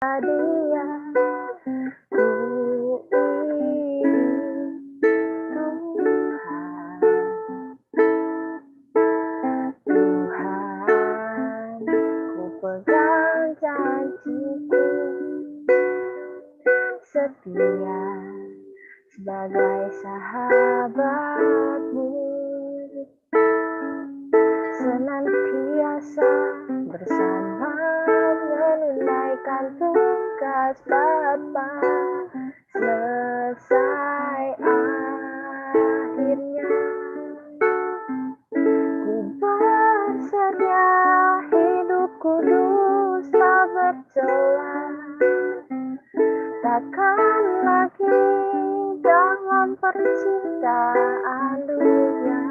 dia ku ingin Tuhan, Tuhan, ku pegang janjiku setia sebagai sahabatmu, senantiasa bersama menunaikan tugas Bapa selesai akhirnya. Ku bersedia hidup kudus tak bercela, takkan lagi dalam percintaan dunia.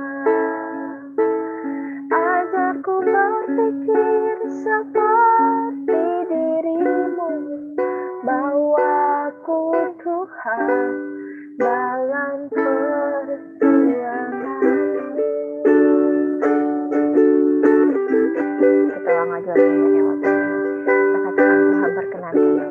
Ajarku berpikir seperti dirimu, bawaku Tuhan dalam perjuanganmu. Kita ulang lagi lagunya ya waktu ini. Kita katakan Tuhan berkenankan ya.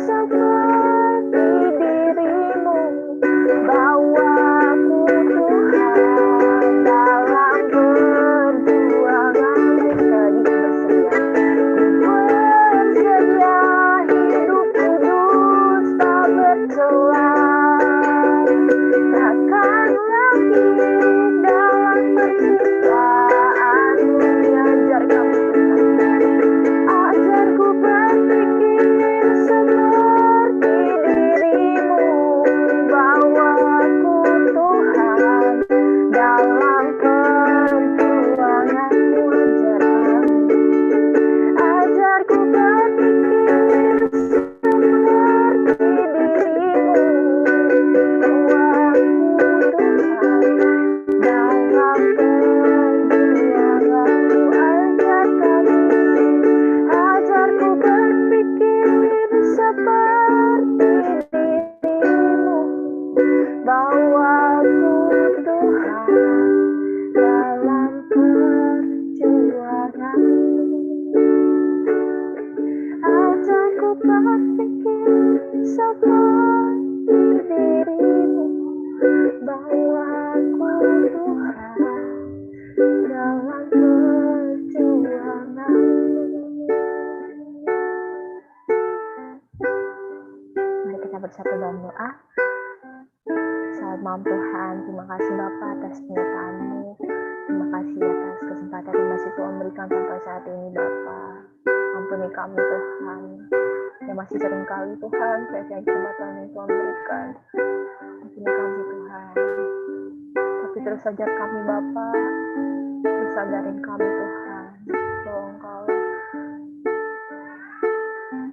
Seperti dirimu, bawaku Tuhan malam Tuhan, terima kasih Bapa atas penyertaan-Mu. Terima kasih atas kesempatan yang masih Tuhan berikan sampai saat ini Bapa. Ampuni kami Tuhan, yang masih sering kali Tuhan, sia-sia kesempatan yang Tuhan berikan. Ampuni kami Tuhan. Tapi terus saja kami Bapa, terus sadarin kami Tuhan, bahwa Engkau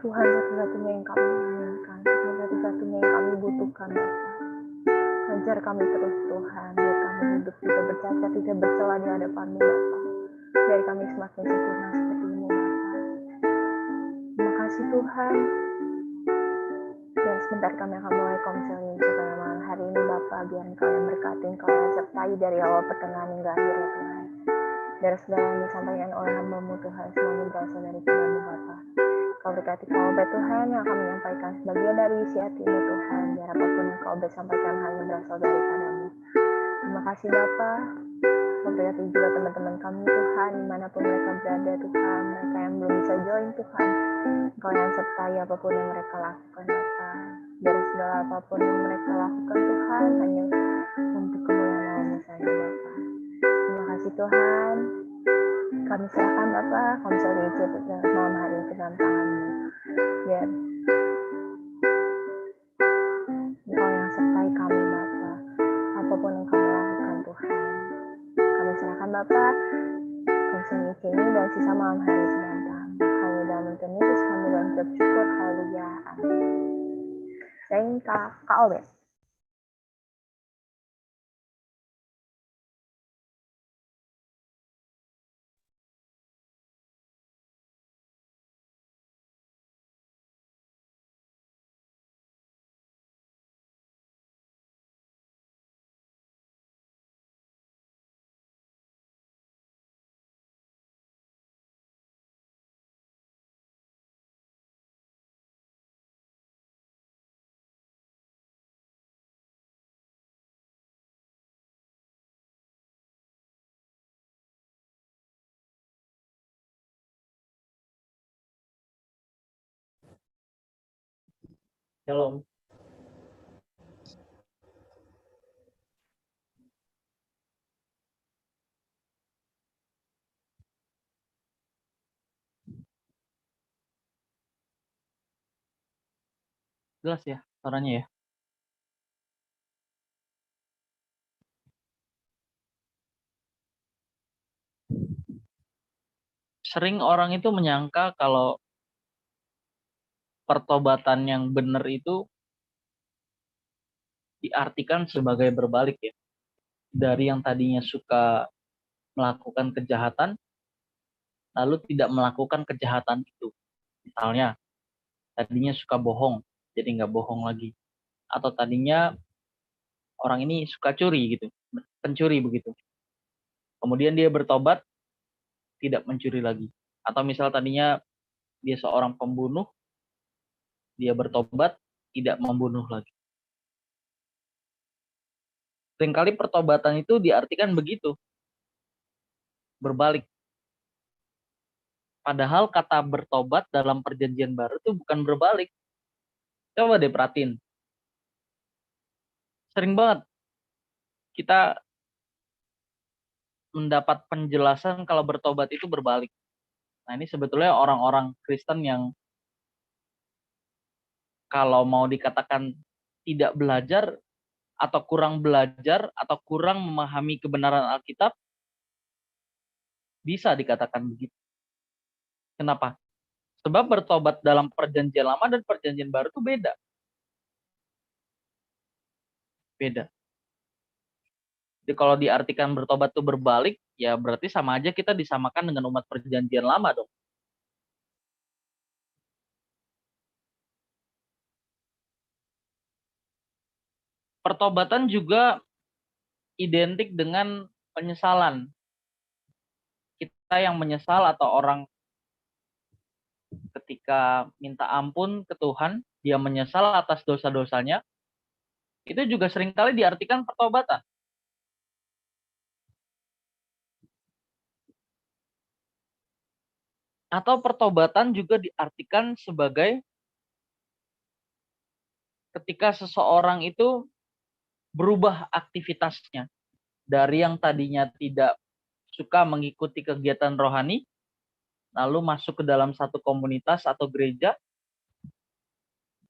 Tuhan satu-satunya yang kami inginkan, Tuhan satu-satunya yang kami butuhkan Bapa. Ajar kami terus Tuhan, biar kami hidup tidak bercacat, tidak bercela di hadapan-Mu Bapa. Biar kami semakin sempurna seperti-Mu Bapa. Terima kasih Tuhan. Dan sebentar kami akan mulai konseling supaya malam hari ini Bapa, biar Engkau yang berkati, Engkau yang sertai dari awal pertengahan hingga akhir ya Tuhan. Dari segala yang disampaikan oleh hamba-Mu Tuhan, semuanya berasal dari Tuhan-Mu Bapa. Kau berkati kau Tuhan yang akan menyampaikan sebagian dari isi hati-Mu Tuhan, biar apapun yang kau sampaikan hanya berasal daripada-Mu. Terima kasih Bapa. Kau berkati juga teman-teman kami Tuhan, dimanapun mereka berada Tuhan, mereka yang belum bisa join Tuhan, Engkau yang sertai apapun yang mereka lakukan Bapa. Dari segala apapun yang mereka lakukan Tuhan, hanya untuk kemuliaan nama-Mu saja Bapa. Terima kasih Tuhan. Kami serahkan Bapa, kami serahkan malam hari ini ke dalam tangan-Mu. Biar Engkau yang sertai kami Bapa, apapun yang kami lakukan Tuhan. Kami serahkan Bapa, kami serahkan ini dan sisa malam hari ke dalam tangan-Mu. Hanya dalam Tuhan Yesus kami dan bersyukur, haleluya, amin. Saya ingin Kak Obed. Shalom. Jelas ya suaranya ya? Sering orang itu menyangka kalau pertobatan yang benar itu diartikan sebagai berbalik ya. Dari yang tadinya suka melakukan kejahatan, lalu tidak melakukan kejahatan itu. Misalnya, tadinya suka bohong, jadi nggak bohong lagi. Atau tadinya orang ini suka curi gitu, pencuri begitu. Kemudian dia bertobat, tidak mencuri lagi. Atau misal tadinya dia seorang pembunuh, dia bertobat, tidak membunuh lagi. Seringkali pertobatan itu diartikan begitu, berbalik. Padahal kata bertobat dalam perjanjian baru itu bukan berbalik. Coba deh perhatiin. Sering banget kita mendapat penjelasan kalau bertobat itu berbalik. Nah ini sebetulnya orang-orang Kristen yang kalau mau dikatakan tidak belajar atau kurang belajar atau kurang memahami kebenaran Alkitab, bisa dikatakan begitu. Kenapa? Sebab bertobat dalam perjanjian lama dan perjanjian baru itu beda. Beda. Jadi kalau diartikan bertobat itu berbalik, ya berarti sama aja kita disamakan dengan umat perjanjian lama dong. Pertobatan juga identik dengan penyesalan. Kita yang menyesal atau orang ketika minta ampun ke Tuhan, dia menyesal atas dosa-dosanya, itu juga seringkali diartikan pertobatan. Atau pertobatan juga diartikan sebagai ketika seseorang itu berubah aktivitasnya dari yang tadinya tidak suka mengikuti kegiatan rohani, lalu masuk ke dalam satu komunitas atau gereja,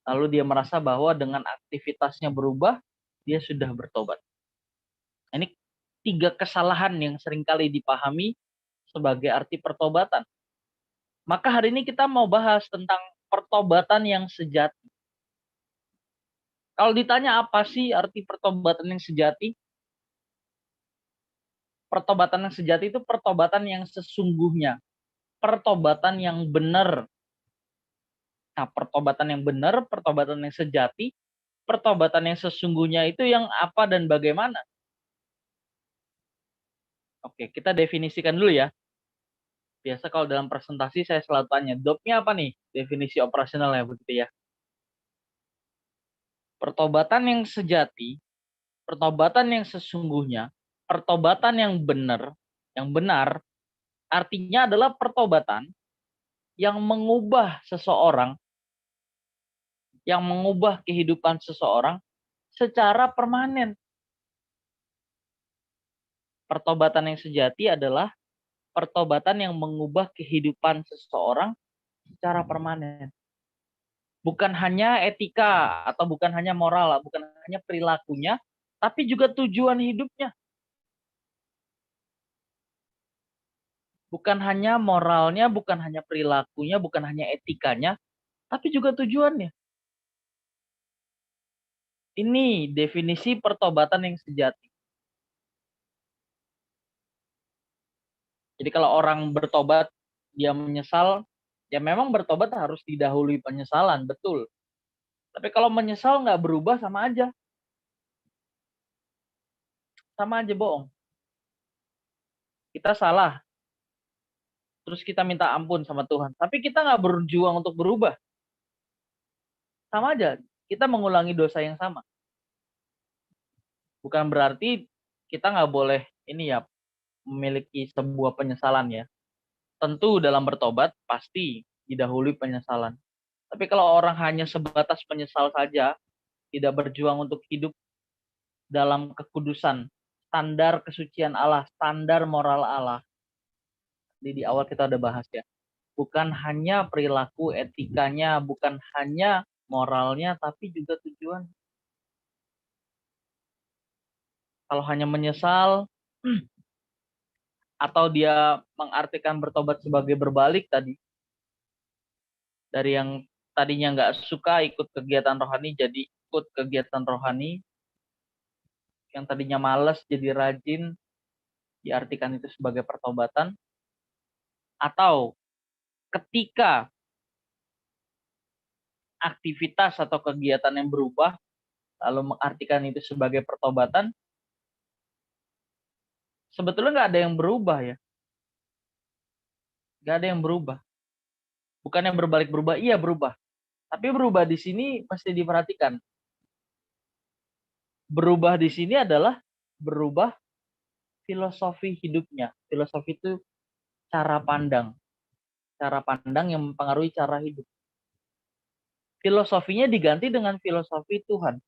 lalu dia merasa bahwa dengan aktivitasnya berubah, dia sudah bertobat. Ini 3 kesalahan yang seringkali dipahami sebagai arti pertobatan. Maka hari ini kita mau bahas tentang pertobatan yang sejati. Kalau ditanya apa sih arti pertobatan yang sejati? Pertobatan yang sejati itu pertobatan yang sesungguhnya. Pertobatan yang benar. Nah, pertobatan yang benar, pertobatan yang sejati, pertobatan yang sesungguhnya itu yang apa dan bagaimana? Oke, kita definisikan dulu ya. Biasa kalau dalam presentasi saya selalu tanya, dopnya apa nih? Definisi operasional ya begitu ya. Pertobatan yang sejati, pertobatan yang sesungguhnya, pertobatan yang benar, artinya adalah pertobatan yang mengubah seseorang, yang mengubah kehidupan seseorang secara permanen. Pertobatan yang sejati adalah pertobatan yang mengubah kehidupan seseorang secara permanen. Bukan hanya etika atau bukan hanya moral, bukan hanya perilakunya, tapi juga tujuan hidupnya. Bukan hanya moralnya, bukan hanya perilakunya, bukan hanya etikanya, tapi juga tujuannya. Ini definisi pertobatan yang sejati. Jadi kalau orang bertobat, dia menyesal, ya memang bertobat harus didahului penyesalan, betul. Tapi kalau menyesal nggak berubah, sama aja bohong. Kita salah, terus kita minta ampun sama Tuhan. Tapi kita nggak berjuang untuk berubah. Sama aja, kita mengulangi dosa yang sama. Bukan berarti kita nggak boleh ini ya, memiliki sebuah penyesalan ya. Tentu dalam bertobat pasti didahului penyesalan. Tapi kalau orang hanya sebatas menyesal saja, tidak berjuang untuk hidup dalam kekudusan, standar kesucian Allah, standar moral Allah. Di awal kita udah bahas ya. Bukan hanya perilaku etikanya, bukan hanya moralnya, tapi juga tujuan. Kalau hanya menyesal, atau dia mengartikan bertobat sebagai berbalik tadi, dari yang tadinya nggak suka ikut kegiatan rohani, jadi ikut kegiatan rohani, yang tadinya malas jadi rajin, diartikan itu sebagai pertobatan, atau ketika aktivitas atau kegiatan yang berubah, lalu mengartikan itu sebagai pertobatan, sebetulnya nggak ada yang berubah ya. Nggak ada yang berubah. Bukan yang berbalik berubah, iya berubah. Tapi berubah di sini mesti diperhatikan. Berubah di sini adalah berubah filosofi hidupnya. Filosofi itu cara pandang. Cara pandang yang mempengaruhi cara hidup. Filosofinya diganti dengan filosofi Tuhan.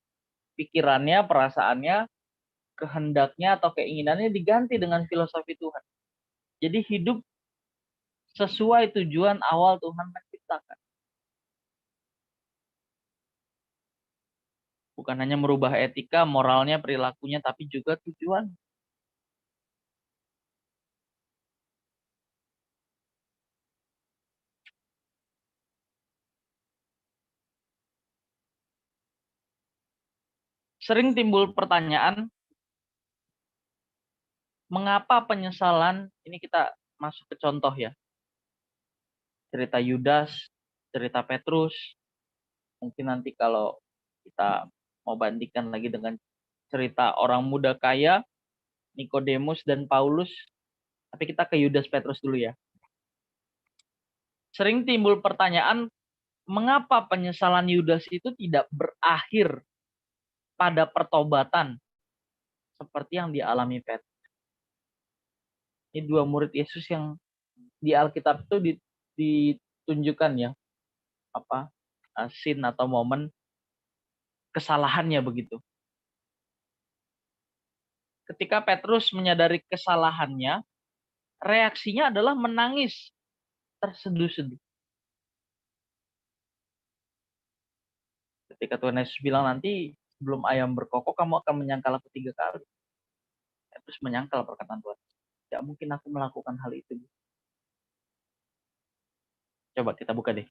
Pikirannya, perasaannya, kehendaknya atau keinginannya diganti dengan filosofi Tuhan. Jadi hidup sesuai tujuan awal Tuhan menciptakan. Bukan hanya merubah etika, moralnya, perilakunya, tapi juga tujuan. Sering timbul pertanyaan, mengapa penyesalan, ini kita masuk ke contoh ya. Cerita Yudas, cerita Petrus, mungkin nanti kalau kita mau bandingkan lagi dengan cerita orang muda kaya, Nikodemus dan Paulus, tapi kita ke Yudas Petrus dulu ya. Sering timbul pertanyaan, mengapa penyesalan Yudas itu tidak berakhir pada pertobatan seperti yang dialami Petrus. Ini 2 murid Yesus yang di Alkitab itu ditunjukkan ya, scene atau momen kesalahannya begitu. Ketika Petrus menyadari kesalahannya, reaksinya adalah menangis terseduh-seduh. Ketika Tuhan Yesus bilang, nanti sebelum ayam berkokok kamu akan menyangkal aku 3 kali. Petrus menyangkal perkataan Tuhan. Tidak mungkin aku melakukan hal itu. Coba kita buka deh.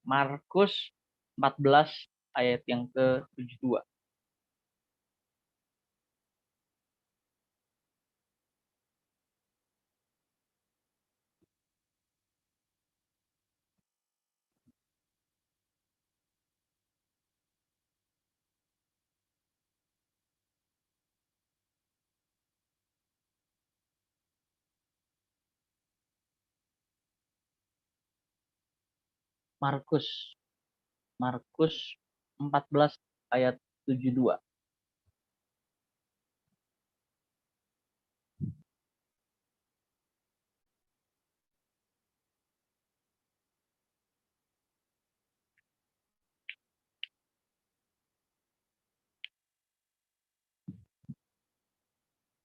Markus 14 ayat yang ke-72. Markus 14 ayat 72.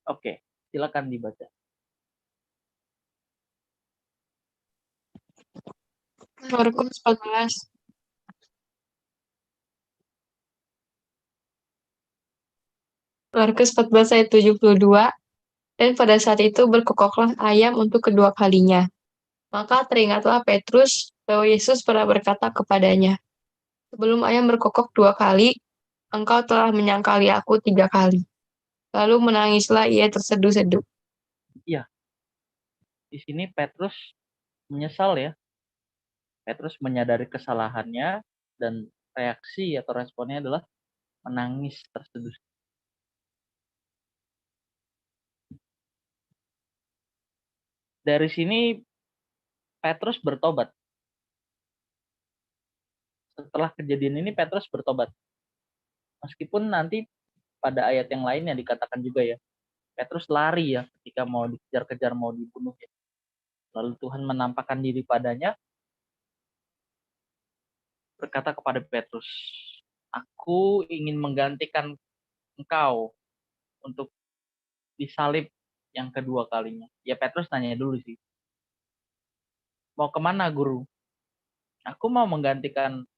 Oke, silakan dibaca. Markus 14. Markus 14 ayat 72. Dan pada saat itu berkokoklah ayam untuk kedua kalinya. Maka teringatlah Petrus bahwa Yesus pernah berkata kepadanya, sebelum ayam berkokok 2 kali, engkau telah menyangkali aku 3 kali. Lalu menangislah ia terseduh-seduh. Iya. Di sini Petrus menyesal ya. Petrus menyadari kesalahannya dan reaksi atau responnya adalah menangis terseduh. Dari sini Petrus bertobat. Setelah kejadian ini Petrus bertobat. Meskipun nanti pada ayat yang lainnya dikatakan juga ya, Petrus lari ya ketika mau dikejar-kejar, mau dibunuh ya. Lalu Tuhan menampakkan diri padanya, berkata kepada Petrus, aku ingin menggantikan engkau untuk disalib yang kedua kalinya. Ya Petrus nanya dulu sih, mau kemana guru? Aku mau menggantikan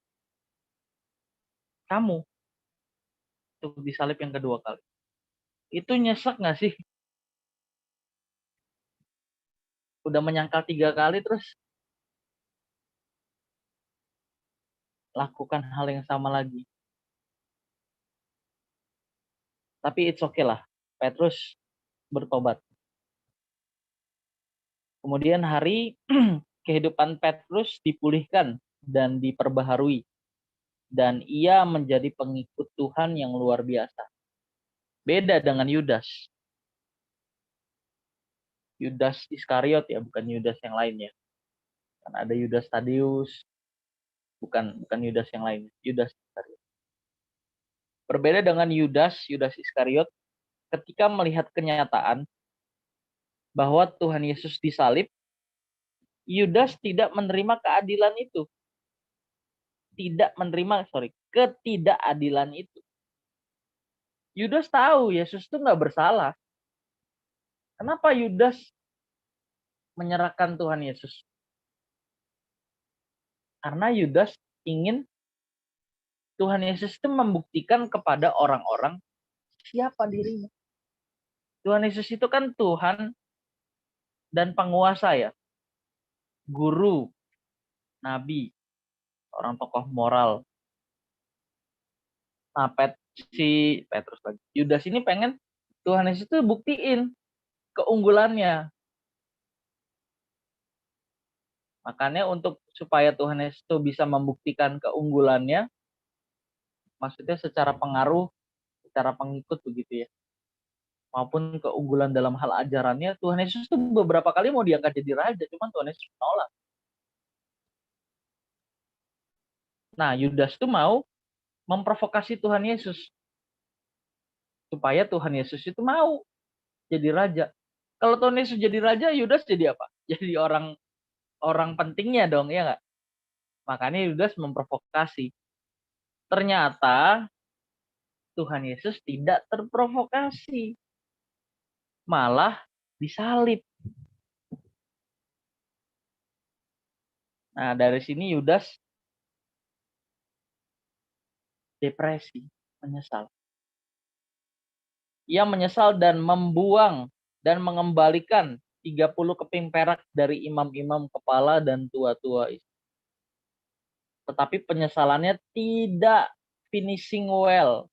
kamu untuk disalib yang kedua kali. Itu nyesek gak sih? Udah menyangkal 3 kali terus lakukan hal yang sama lagi. Tapi it's okay lah. Petrus bertobat. Kemudian hari kehidupan Petrus dipulihkan dan diperbaharui. Dan ia menjadi pengikut Tuhan yang luar biasa. Beda dengan Yudas. Yudas Iskariot ya, bukan Yudas yang lainnya. Kan ada Yudas Tadeus, bukan Yudas yang lain, Yudas Iskariot. Berbeda dengan Yudas Iskariot, ketika melihat kenyataan bahwa Tuhan Yesus disalib, Yudas tidak menerima keadilan itu. Ketidakadilan itu. Yudas tahu Yesus itu nggak bersalah. Kenapa Yudas menyerahkan Tuhan Yesus? Karena Yudas ingin Tuhan Yesus itu membuktikan kepada orang-orang siapa dirinya. Tuhan Yesus itu kan Tuhan dan penguasa ya. Guru, nabi, orang tokoh moral. Nah, Petrus lagi. Yudas ini pengen Tuhan Yesus itu buktiin keunggulannya. Makanya supaya Tuhan Yesus itu bisa membuktikan keunggulannya, maksudnya secara pengaruh, secara pengikut begitu ya, maupun keunggulan dalam hal ajarannya, Tuhan Yesus itu beberapa kali mau diangkat jadi raja, cuman Tuhan Yesus menolak. Nah, Yudas itu mau memprovokasi Tuhan Yesus supaya Tuhan Yesus itu mau jadi raja. Kalau Tuhan Yesus jadi raja, Yudas jadi apa? Jadi orang pentingnya dong, ya nggak? Makanya Yudas memprovokasi. Ternyata Tuhan Yesus tidak terprovokasi, malah disalib. Nah, dari sini Yudas depresi, menyesal. Ia menyesal dan membuang dan mengembalikan 30 keping perak dari imam-imam kepala dan tua-tua itu. Tetapi penyesalannya tidak finishing well,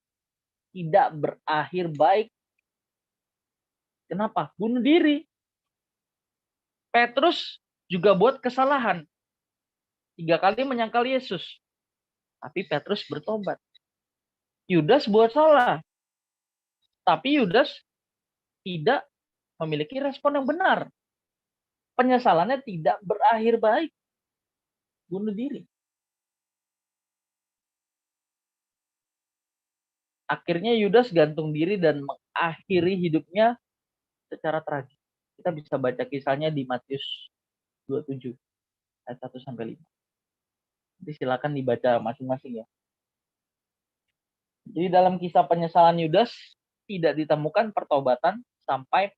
tidak berakhir baik. Kenapa? Bunuh diri. Petrus juga buat kesalahan. 3 kali menyangkal Yesus. Tapi Petrus bertobat. Yudas buat salah. Tapi Yudas tidak memiliki respon yang benar. Penyesalannya tidak berakhir baik. Bunuh diri. Akhirnya Yudas gantung diri dan mengakhiri hidupnya secara tragis. Kita bisa baca kisahnya di Matius 27 ayat 1 sampai 5. Jadi silakan dibaca masing-masing ya. Jadi dalam kisah penyesalan Yudas tidak ditemukan pertobatan sampai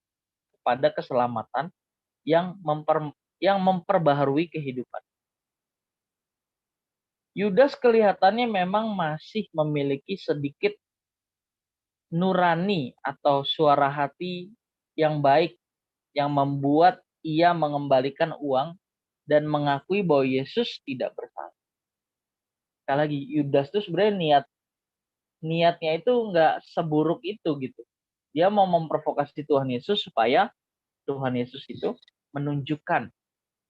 kepada keselamatan yang memperbaharui kehidupan. Yudas kelihatannya memang masih memiliki sedikit nurani atau suara hati yang baik yang membuat ia mengembalikan uang dan mengakui bahwa Yesus tidak bersalah. Sekali lagi, Yudas itu sebenarnya niatnya itu nggak seburuk itu gitu. Dia mau memprovokasi Tuhan Yesus supaya Tuhan Yesus itu menunjukkan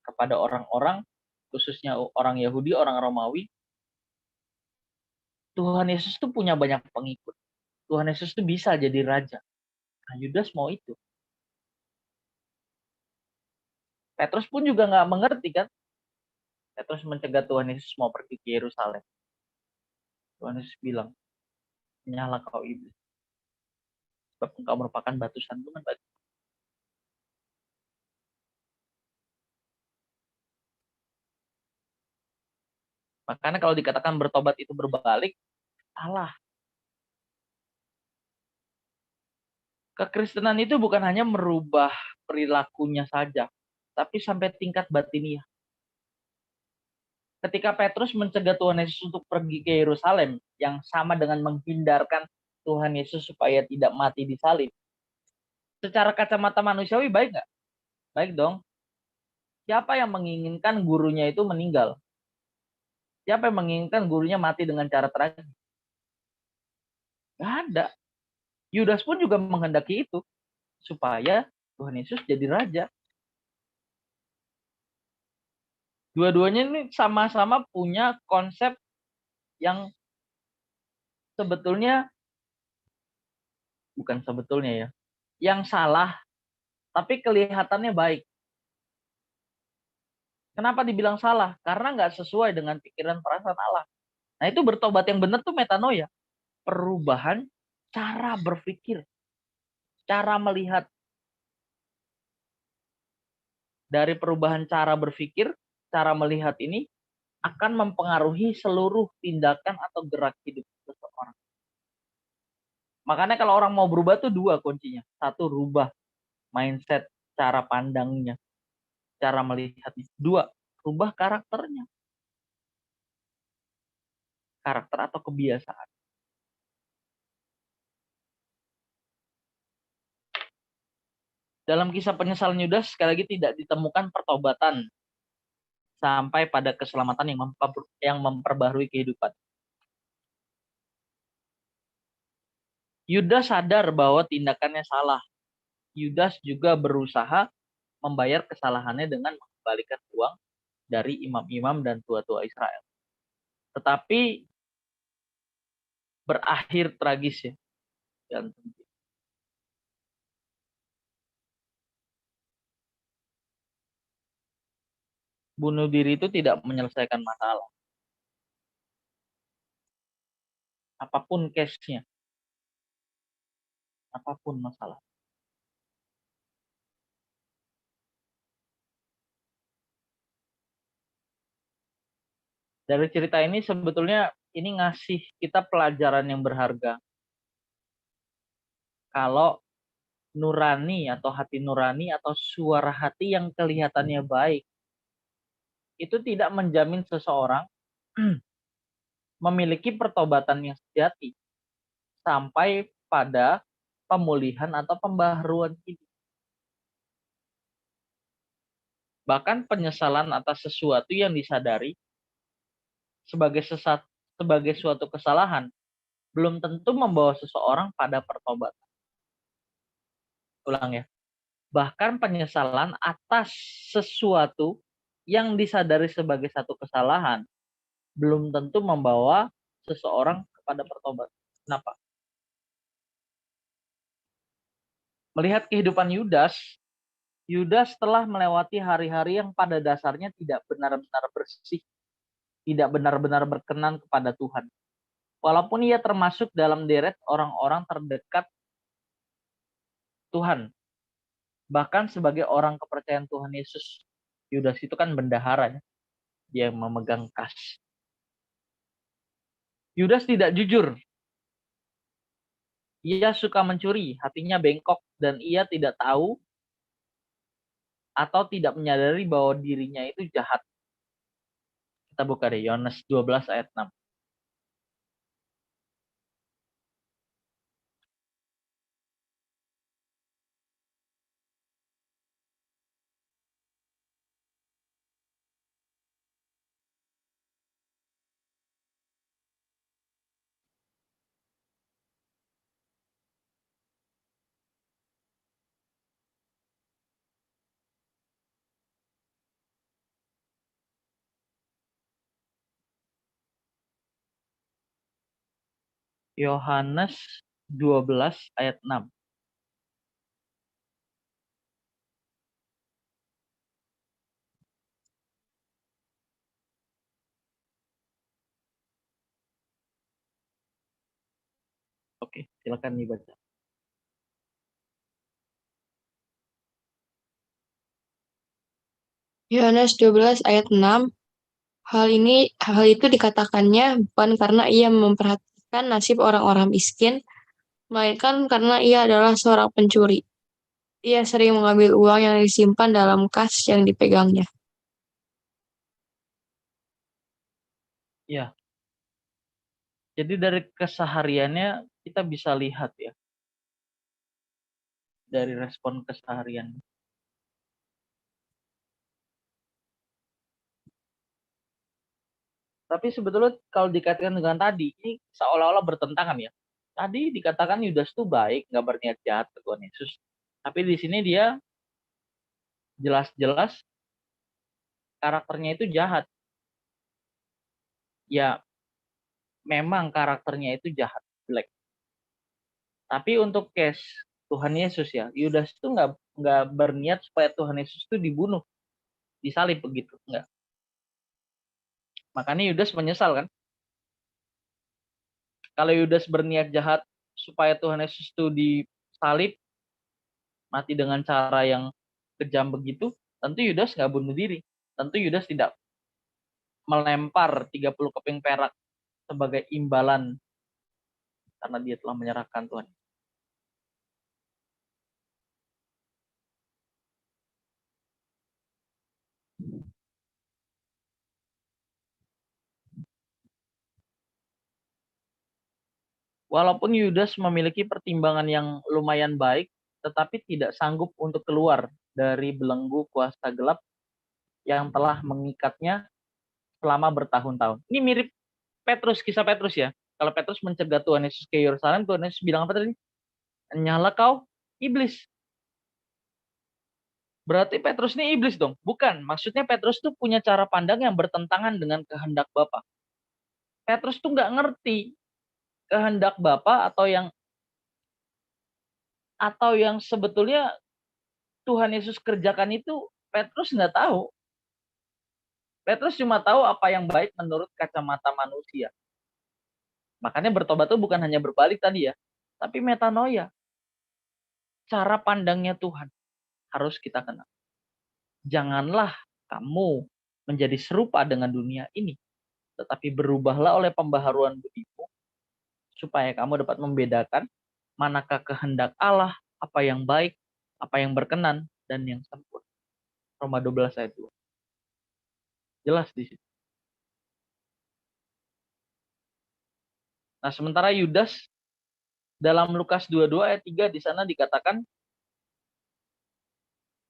kepada orang-orang, khususnya orang Yahudi, orang Romawi, Tuhan Yesus itu punya banyak pengikut. Tuhan Yesus itu bisa jadi raja. Nah, Yudas mau itu. Petrus pun juga nggak mengerti kan. Petrus mencegah Tuhan Yesus mau pergi ke Yerusalem. Tuhan Yesus bilang, nyala kau iblis. Sebab engkau merupakan batu sandungan bagi. Makanya kalau dikatakan bertobat itu berbalik, salah. Kekristenan itu bukan hanya merubah perilakunya saja, tapi sampai tingkat batiniah. Ketika Petrus mencegah Tuhan Yesus untuk pergi ke Yerusalem, yang sama dengan menghindarkan Tuhan Yesus supaya tidak mati di salib. Secara kacamata manusiawi baik nggak? Baik dong. Siapa yang menginginkan gurunya itu meninggal? Siapa yang menginginkan gurunya mati dengan cara tragis? Nggak ada. Yudas pun juga menghendaki itu. Supaya Tuhan Yesus jadi raja. Dua-duanya ini sama-sama punya konsep yang sebetulnya, bukan sebetulnya ya, yang salah, tapi kelihatannya baik. Kenapa dibilang salah? Karena nggak sesuai dengan pikiran perasaan Allah. Nah itu bertobat yang benar tuh metanoia. Perubahan cara berpikir, cara melihat. Dari perubahan cara berpikir, cara melihat ini akan mempengaruhi seluruh tindakan atau gerak hidup seseorang. Makanya kalau orang mau berubah tuh dua kuncinya. Satu, rubah mindset, cara pandangnya, cara melihatnya. Dua, rubah karakternya. Karakter atau kebiasaan. Dalam kisah penyesalan Yudas, sekali lagi tidak ditemukan pertobatan sampai pada keselamatan yang memperbaharui kehidupan. Yudas sadar bahwa tindakannya salah. Yudas juga berusaha membayar kesalahannya dengan mengembalikan uang dari imam-imam dan tua-tua Israel. Tetapi berakhir tragis ya. Dan bunuh diri itu tidak menyelesaikan masalah. Apapun case-nya. Apapun masalah. Dari cerita ini sebetulnya ini ngasih kita pelajaran yang berharga. Kalau nurani atau hati nurani atau suara hati yang kelihatannya baik, itu tidak menjamin seseorang memiliki pertobatan yang sejati sampai pada pemulihan atau pembaharuan hidup. Bahkan penyesalan atas sesuatu yang disadari sebagai suatu kesalahan belum tentu membawa seseorang pada pertobatan. Ulang ya. Bahkan penyesalan atas sesuatu yang disadari sebagai satu kesalahan belum tentu membawa seseorang kepada pertobatan. Kenapa? Melihat kehidupan Yudas, Yudas telah melewati hari-hari yang pada dasarnya tidak benar-benar bersih, tidak benar-benar berkenan kepada Tuhan. Walaupun ia termasuk dalam deret orang-orang terdekat Tuhan, bahkan sebagai orang kepercayaan Tuhan Yesus. Yudas itu kan bendahara, ya. Dia memegang kas. Yudas tidak jujur. Ia suka mencuri, hatinya bengkok, dan ia tidak tahu atau tidak menyadari bahwa dirinya itu jahat. Kita buka deh, Yohanes 12 ayat 6. Yohanes 12 ayat 6. Oke, silakan dibaca. Yohanes 12 ayat 6. Hal itu dikatakannya bukan karena ia memperhatikan nasib orang-orang miskin, melainkan karena ia adalah seorang pencuri. Ia sering mengambil uang yang disimpan dalam kas yang dipegangnya. Ya, jadi dari kesehariannya kita bisa lihat ya, dari respon keseharian. Tapi sebetulnya kalau dikaitkan dengan tadi, ini seolah-olah bertentangan ya. Tadi dikatakan Yudas itu baik, nggak berniat jahat ke Tuhan Yesus. Tapi di sini dia jelas-jelas karakternya itu jahat. Ya, memang karakternya itu jahat, jelek. Tapi untuk case Tuhan Yesus ya, Yudas itu nggak berniat supaya Tuhan Yesus itu dibunuh, disalib begitu, nggak. Makanya Yudas menyesal kan. Kalau Yudas berniat jahat supaya Tuhan Yesus itu disalib, mati dengan cara yang kejam begitu, tentu Yudas nggak bunuh diri. Tentu Yudas tidak melempar 30 keping perak sebagai imbalan karena dia telah menyerahkan Tuhan. Walaupun Yudas memiliki pertimbangan yang lumayan baik, tetapi tidak sanggup untuk keluar dari belenggu kuasa gelap yang telah mengikatnya selama bertahun-tahun. Ini mirip Petrus, kisah Petrus ya. Kalau Petrus mencegah Tuhan Yesus ke Yerusalem, Tuhan Yesus bilang apa tadi? Nyala kau, iblis. Berarti Petrus ini iblis dong? Bukan, maksudnya Petrus tuh punya cara pandang yang bertentangan dengan kehendak Bapa. Petrus tuh nggak ngerti kehendak Bapa atau yang sebetulnya Tuhan Yesus kerjakan itu Petrus nggak tahu. Petrus cuma tahu apa yang baik menurut kacamata manusia. Makanya bertobat itu bukan hanya berbalik tadi ya, tapi metanoia. Cara pandangnya Tuhan harus kita kenal. Janganlah kamu menjadi serupa dengan dunia ini, tetapi berubahlah oleh pembaharuan budimu, supaya kamu dapat membedakan manakah kehendak Allah, apa yang baik, apa yang berkenan, dan yang sempurna. Roma 12 ayat 2. Jelas di situ. Nah, sementara Yudas dalam Lukas 22 ayat 3 di sana dikatakan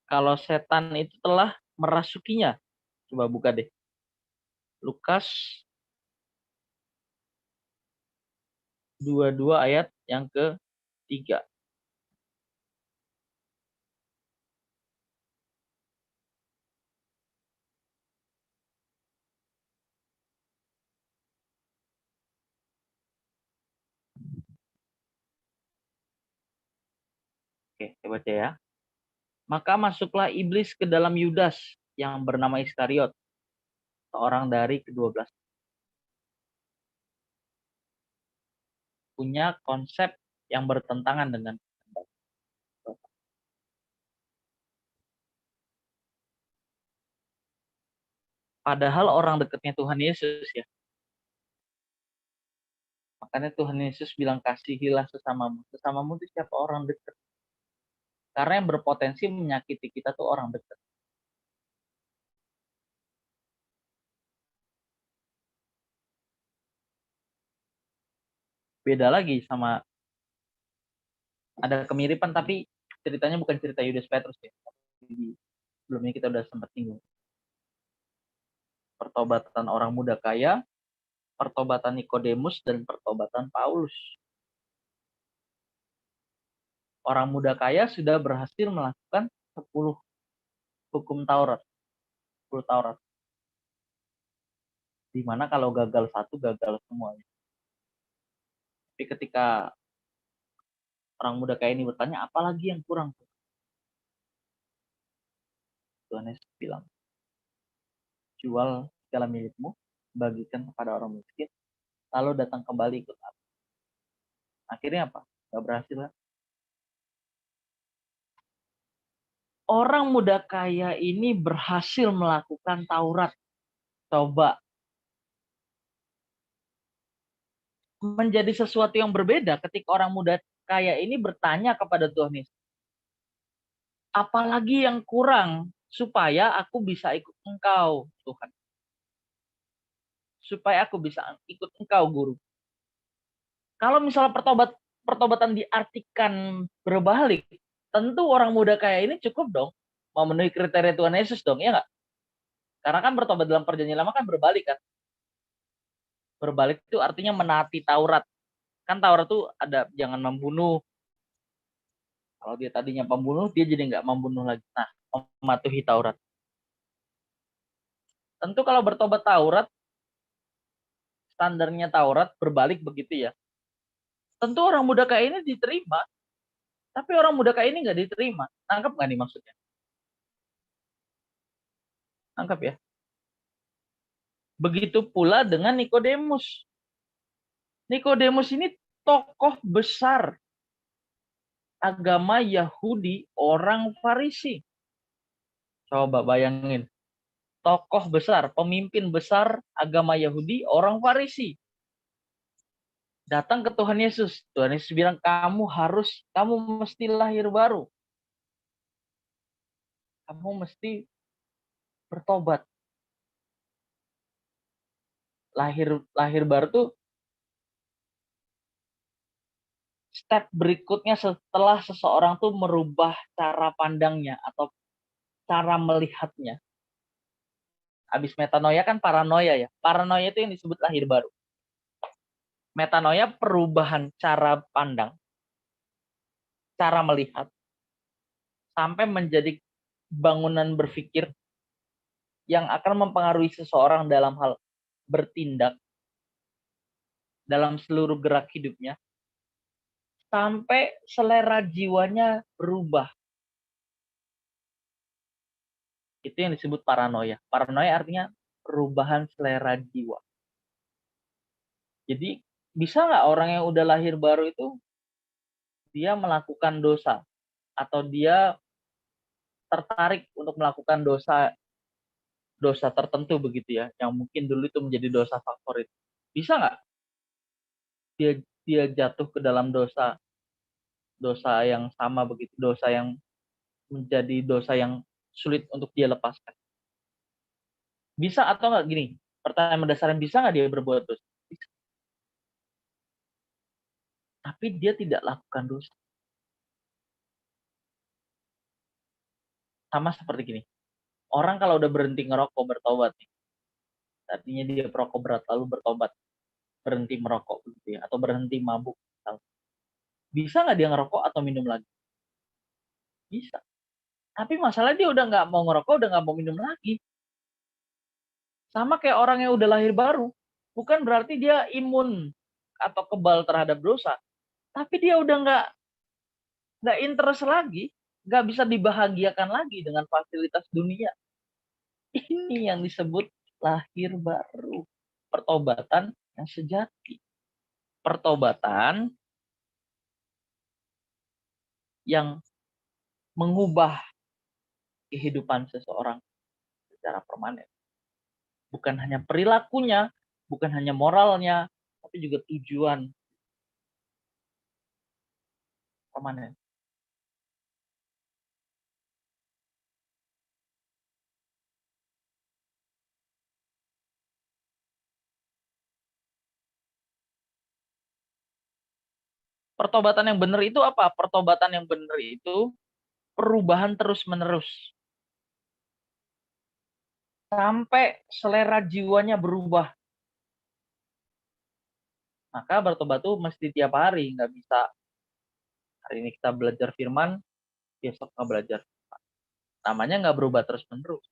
kalau setan itu telah merasukinya. Coba buka deh. Lukas 22 ayat yang ke-3. Oke, saya baca ya. Maka masuklah iblis ke dalam Yudas yang bernama Iskariot, seorang dari ke-12. Punya konsep yang bertentangan dengan padahal orang dekatnya Tuhan Yesus ya. Makanya Tuhan Yesus bilang kasihilah sesamamu. Sesamamu itu siapa? Orang dekat. Karena yang berpotensi menyakiti kita tuh orang dekat. Beda lagi sama ada kemiripan tapi ceritanya bukan cerita Yudas Petrus ya. Sebelumnya kita udah sempat singgung. Pertobatan orang muda kaya, pertobatan Nikodemus, dan pertobatan Paulus. Orang muda kaya sudah berhasil melakukan 10 hukum Taurat. 10 Taurat. Dimana kalau gagal satu, gagal semuanya. Tapi ketika orang muda kaya ini bertanya, apalagi yang kurang? Tuhan Yesus bilang, jual segala milikmu, bagikan kepada orang miskin, lalu datang kembali ikut aku. Akhirnya apa? Gak berhasil kan? Orang muda kaya ini berhasil melakukan Taurat. Coba. Menjadi sesuatu yang berbeda ketika orang muda kaya ini bertanya kepada Tuhan Yesus. Apalagi yang kurang supaya aku bisa ikut Engkau, Tuhan. Supaya aku bisa ikut Engkau, Guru. Kalau misalnya pertobatan diartikan berbalik, tentu orang muda kaya ini cukup dong memenuhi kriteria Tuhan Yesus dong, ya nggak? Karena kan bertobat dalam perjanjian lama kan berbalik kan. Berbalik itu artinya menaati Taurat. Kan Taurat itu ada jangan membunuh. Kalau dia tadinya pembunuh, dia jadi nggak membunuh lagi. Nah, mematuhi Taurat. Tentu kalau bertobat Taurat, standarnya Taurat berbalik begitu ya. Tentu orang muda kaya ini diterima. Tapi orang muda kaya ini nggak diterima. Nangkep nggak nih maksudnya? Nangkep ya? Begitu pula dengan Nikodemus. Nikodemus ini tokoh besar agama Yahudi, orang Farisi. Coba bayangin. Tokoh besar, pemimpin besar agama Yahudi, orang Farisi. Datang ke Tuhan Yesus. Tuhan Yesus bilang, kamu mesti lahir baru. Kamu mesti bertobat. Lahir baru tuh step berikutnya setelah seseorang tuh merubah cara pandangnya atau cara melihatnya. Habis metanoia kan paranoia ya. Paranoia itu yang disebut lahir baru. Metanoia perubahan cara pandang, cara melihat, sampai menjadi bangunan berpikir yang akan mempengaruhi seseorang dalam hal bertindak, dalam seluruh gerak hidupnya, sampai selera jiwanya berubah. Itu yang disebut paranoia. Paranoia artinya perubahan selera jiwa. Jadi bisa nggak orang yang udah lahir baru itu dia melakukan dosa atau dia tertarik untuk melakukan dosa tertentu begitu ya, yang mungkin dulu itu menjadi dosa favorit. Bisa nggak dia jatuh ke dalam dosa dosa yang sama begitu, dosa yang menjadi dosa yang sulit untuk dia lepaskan. Bisa atau enggak gini, pertanyaan mendasarnya, bisa nggak dia berbuat dosa? Bisa. Tapi dia tidak lakukan dosa. Sama seperti gini, orang kalau udah berhenti ngerokok bertobat nih, artinya dia perokok berat lalu bertobat, berhenti merokok gitu ya, atau berhenti mabuk. Bisa nggak dia ngerokok atau minum lagi? Bisa. Tapi masalah dia udah nggak mau ngerokok, udah nggak mau minum lagi. Sama kayak orang yang udah lahir baru. Bukan berarti dia imun atau kebal terhadap dosa. Tapi dia udah nggak interest lagi. Nggak bisa dibahagiakan lagi dengan fasilitas dunia. Ini yang disebut lahir baru. Pertobatan yang sejati. Pertobatan yang mengubah kehidupan seseorang secara permanen. Bukan hanya perilakunya, bukan hanya moralnya, tapi juga tujuan permanen. Pertobatan yang benar itu apa? Pertobatan yang benar itu perubahan terus-menerus. Sampai selera jiwanya berubah. Maka bertobat itu mesti tiap hari. Nggak bisa hari ini kita belajar firman, besok nggak belajar. Namanya nggak berubah terus-menerus.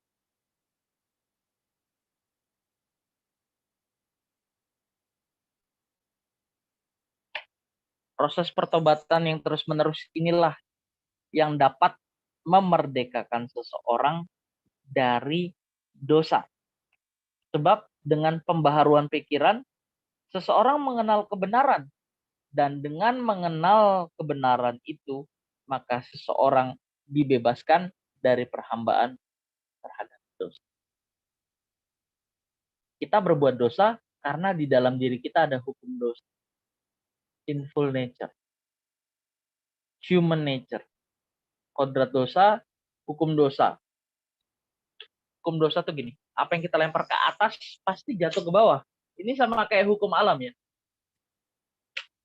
Proses pertobatan yang terus-menerus inilah yang dapat memerdekakan seseorang dari dosa. Sebab dengan pembaharuan pikiran, seseorang mengenal kebenaran. Dan dengan mengenal kebenaran itu, maka seseorang dibebaskan dari perhambaan terhadap dosa. Kita berbuat dosa karena di dalam diri kita ada hukum dosa. Sinful nature. Human nature. Kodrat dosa, hukum dosa. Hukum dosa tuh gini, apa yang kita lempar ke atas pasti jatuh ke bawah. Ini sama kayak hukum alam ya.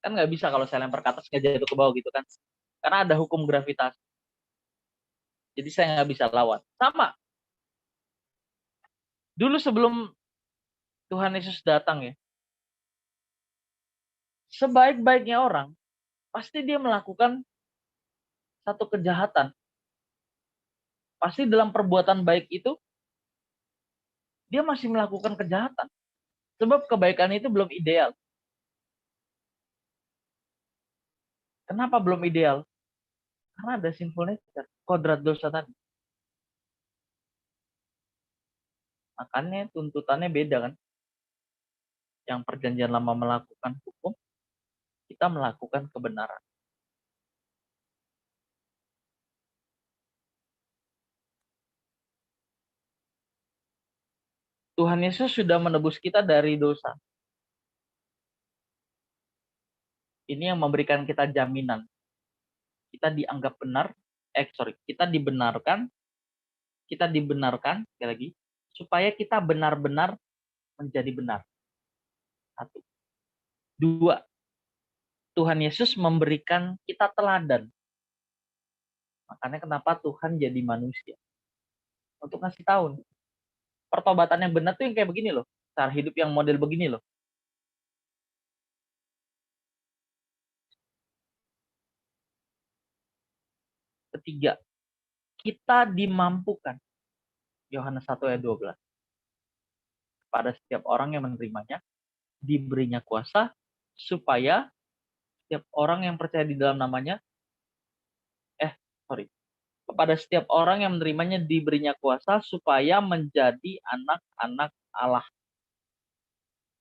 Kan nggak bisa kalau saya lempar ke atas nggak jatuh ke bawah gitu kan. Karena ada hukum gravitasi. Jadi saya nggak bisa lawan. Sama. Dulu sebelum Tuhan Yesus datang ya, sebaik-baiknya orang, pasti dia melakukan satu kejahatan. Pasti dalam perbuatan baik itu, dia masih melakukan kejahatan. Sebab kebaikan itu belum ideal. Kenapa belum ideal? Karena ada sinful nature, kodrat dosa tadi. Makanya tuntutannya beda kan. Yang perjanjian lama melakukan hukum, kita melakukan kebenaran. Tuhan Yesus sudah menebus kita dari dosa. Ini yang memberikan kita jaminan. Kita dianggap benar, kita dibenarkan, sekali lagi, supaya kita benar-benar menjadi benar. Satu. Dua, Tuhan Yesus memberikan kita teladan. Makanya kenapa Tuhan jadi manusia. Untuk ngasih tahu. Pertobatan yang benar tuh yang kayak begini loh. Cara hidup yang model begini loh. Ketiga, kita dimampukan. Yohanes 1 ayat 12. Pada setiap orang yang menerimanya, diberinya kuasa supaya setiap orang yang percaya di dalam namanya, kepada setiap orang yang menerimanya diberinya kuasa supaya menjadi anak-anak Allah.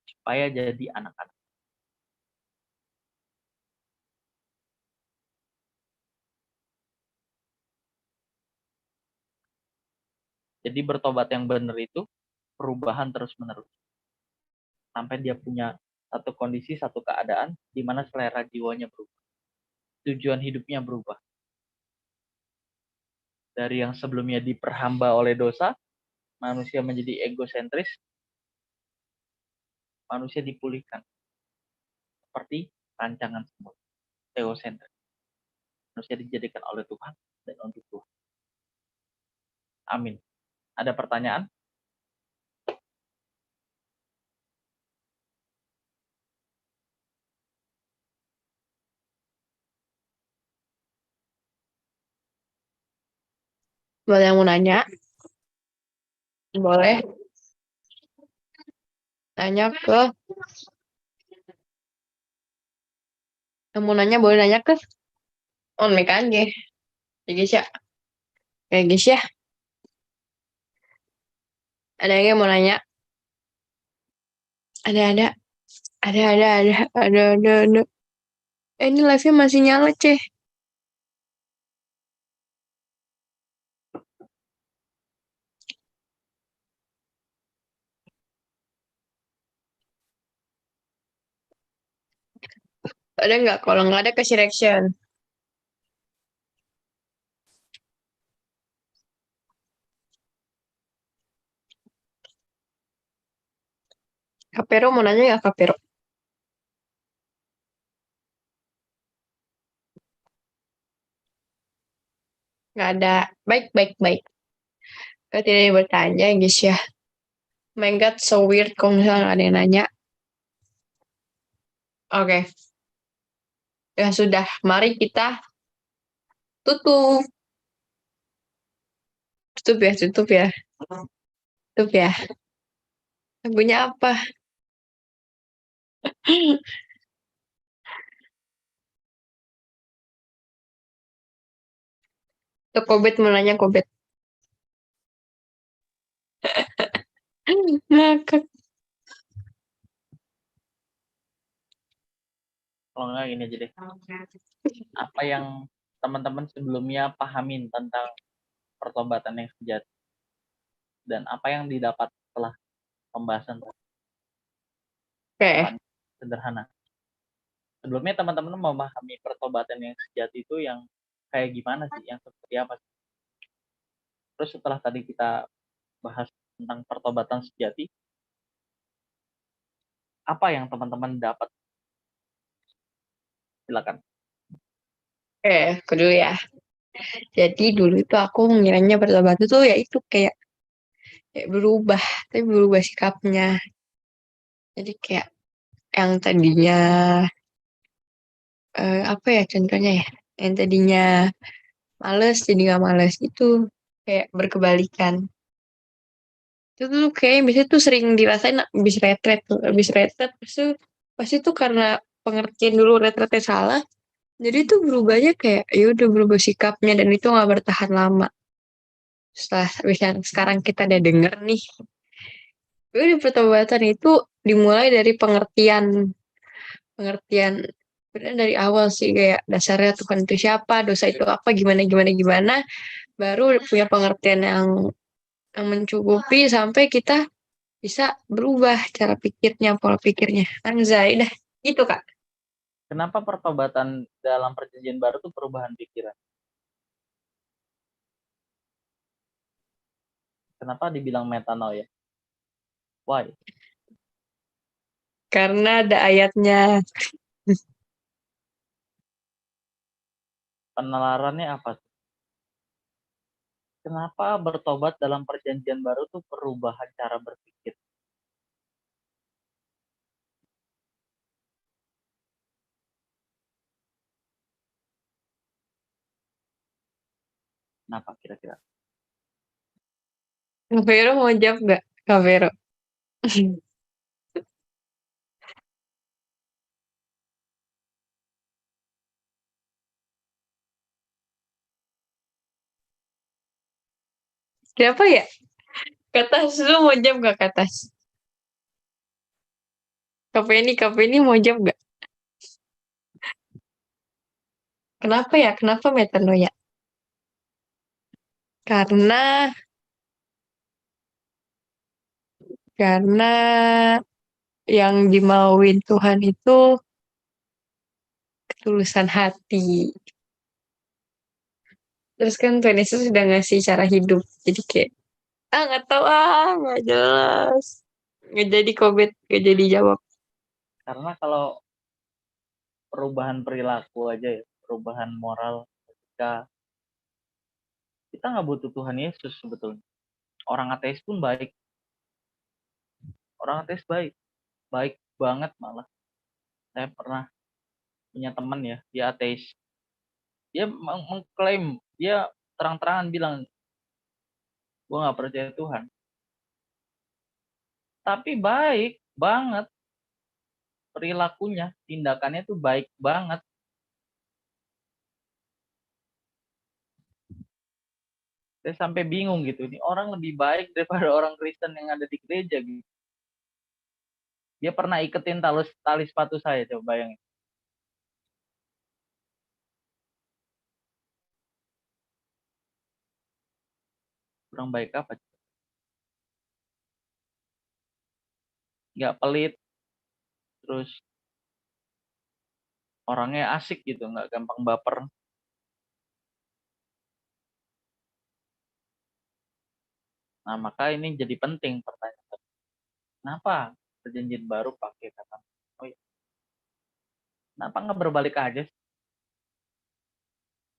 Supaya jadi anak-anak. Jadi bertobat yang benar itu perubahan terus-menerus. Sampai dia punya satu kondisi, satu keadaan di mana selera jiwanya berubah. tujuan hidupnya berubah. Dari yang sebelumnya diperhamba oleh dosa, manusia menjadi egosentris, manusia dipulihkan. Seperti rancangan semula, teosentris. Manusia dijadikan oleh Tuhan dan untuk Tuhan. Amin. Ada pertanyaan? Buat yang mau nanya, boleh nanya ke yang mau nanya boleh nanya ke on mic aja. Ya guys ya. Ya guys ya. Ada yang mau nanya? Ada. Ada. Ini live-nya masih nyala, Ceh. Ada nggak? Kalau nggak ada, kasih reaction. Kapero mau nanya nggak, Kapero? Nggak ada. Baik. Kalau tidak ada yang bertanya, guys ya. Oh my God, so weird kalau misalnya nggak ada yang nanya. Oke. Ya sudah, mari kita tutup. Tutup ya. Tutup ya. Lagunya apa? Tuh, Kobet mau nanya, Kobet. Ngakak. Kalau enggak gini aja deh. Apa yang teman-teman sebelumnya pahamin tentang pertobatan yang sejati? Dan apa yang didapat setelah pembahasan Oke. sederhana? Sebelumnya teman-teman memahami pertobatan yang sejati itu yang kayak gimana sih? Yang seperti apa sih? Terus setelah tadi kita bahas tentang pertobatan sejati, apa yang teman-teman dapat? Silakan. Oke, aku dulu ya. Jadi dulu itu aku ngiranya pertobatan itu ya itu kayak berubah, tapi berubah sikapnya. Jadi kayak yang tadinya apa ya contohnya ya? Yang tadinya males jadi nggak males itu kayak berkebalikan. Itu tuh kayak biasanya tuh sering dirasain habis retret pasti tuh karena pengertian dulu retretnya salah. Jadi tuh berubahnya kayak ya udah berubah sikapnya dan itu nggak bertahan lama. Setelah misalnya sekarang kita udah denger nih, di pertobatan itu dimulai dari pengertian sebenarnya dari awal sih kayak dasarnya Tuhan itu siapa, dosa itu apa, gimana, baru punya pengertian yang mencukupi sampai kita bisa berubah cara pikirnya, pola pikirnya. Anjay, dah gitu Kak. Kenapa pertobatan dalam perjanjian baru itu perubahan pikiran? Kenapa dibilang metanoia? Why? Karena ada ayatnya. Penelarannya apa? Kenapa bertobat dalam perjanjian baru itu perubahan cara berpikir? Kenapa kira-kira? Kak Vero mau jawab nggak? Kak Vero. Kenapa ya? Kata lu mau jawab nggak kata? Kak Penny mau jawab nggak? Kenapa ya? Kenapa metanoia? Karena karena yang dimauin Tuhan itu ketulusan hati. Terus kan Tuhan Yesus sudah ngasih cara hidup. Jadi kayak, nggak tahu nggak jelas. Nggak jadi komet, nggak jadi jawab. Karena kalau perubahan perilaku aja ya, perubahan moral, ketika kita nggak butuh Tuhan Yesus sebetulnya. Orang ateis pun baik. Orang ateis baik. Baik banget malah. Saya pernah punya teman ya, dia ateis. Dia mengklaim, dia terang-terangan bilang, gue nggak percaya Tuhan. Tapi baik banget perilakunya, tindakannya tuh baik banget. Saya sampai bingung gitu, ini orang lebih baik daripada orang Kristen yang ada di gereja gitu. Dia pernah iketin tali sepatu saya, coba bayangin. Kurang baik apa? Nggak pelit, terus orangnya asik gitu, nggak gampang baper. Nah, maka ini jadi penting pertanyaan. Kenapa perjanjian baru pakai kata oh ya. Kenapa nggak berbalik aja?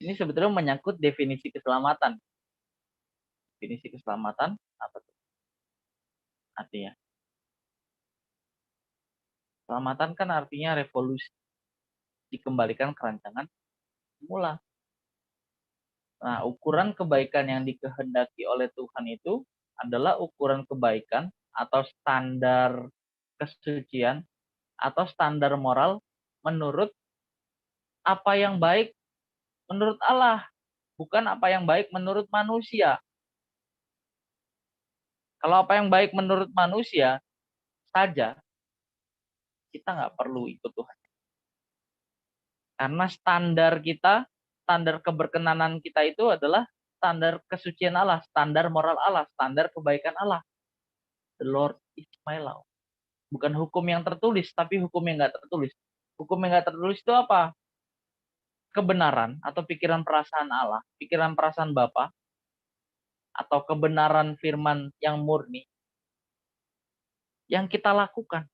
Ini sebetulnya menyangkut definisi keselamatan. Definisi keselamatan apa tuh? Artinya. Keselamatan kan artinya revolusi. Dikembalikan ke rancangan semula. Nah, ukuran kebaikan yang dikehendaki oleh Tuhan itu adalah ukuran kebaikan atau standar kesucian atau standar moral menurut apa yang baik menurut Allah, bukan apa yang baik menurut manusia. Kalau apa yang baik menurut manusia saja, kita nggak perlu ikut Tuhan. Karena standar kita, standar keberkenanan kita itu adalah standar kesucian Allah, standar moral Allah, standar kebaikan Allah. The Lord is my law. Bukan hukum yang tertulis, tapi hukum yang nggak tertulis. Hukum yang nggak tertulis itu apa? Kebenaran atau pikiran perasaan Allah, pikiran perasaan Bapa, atau kebenaran firman yang murni yang kita lakukan.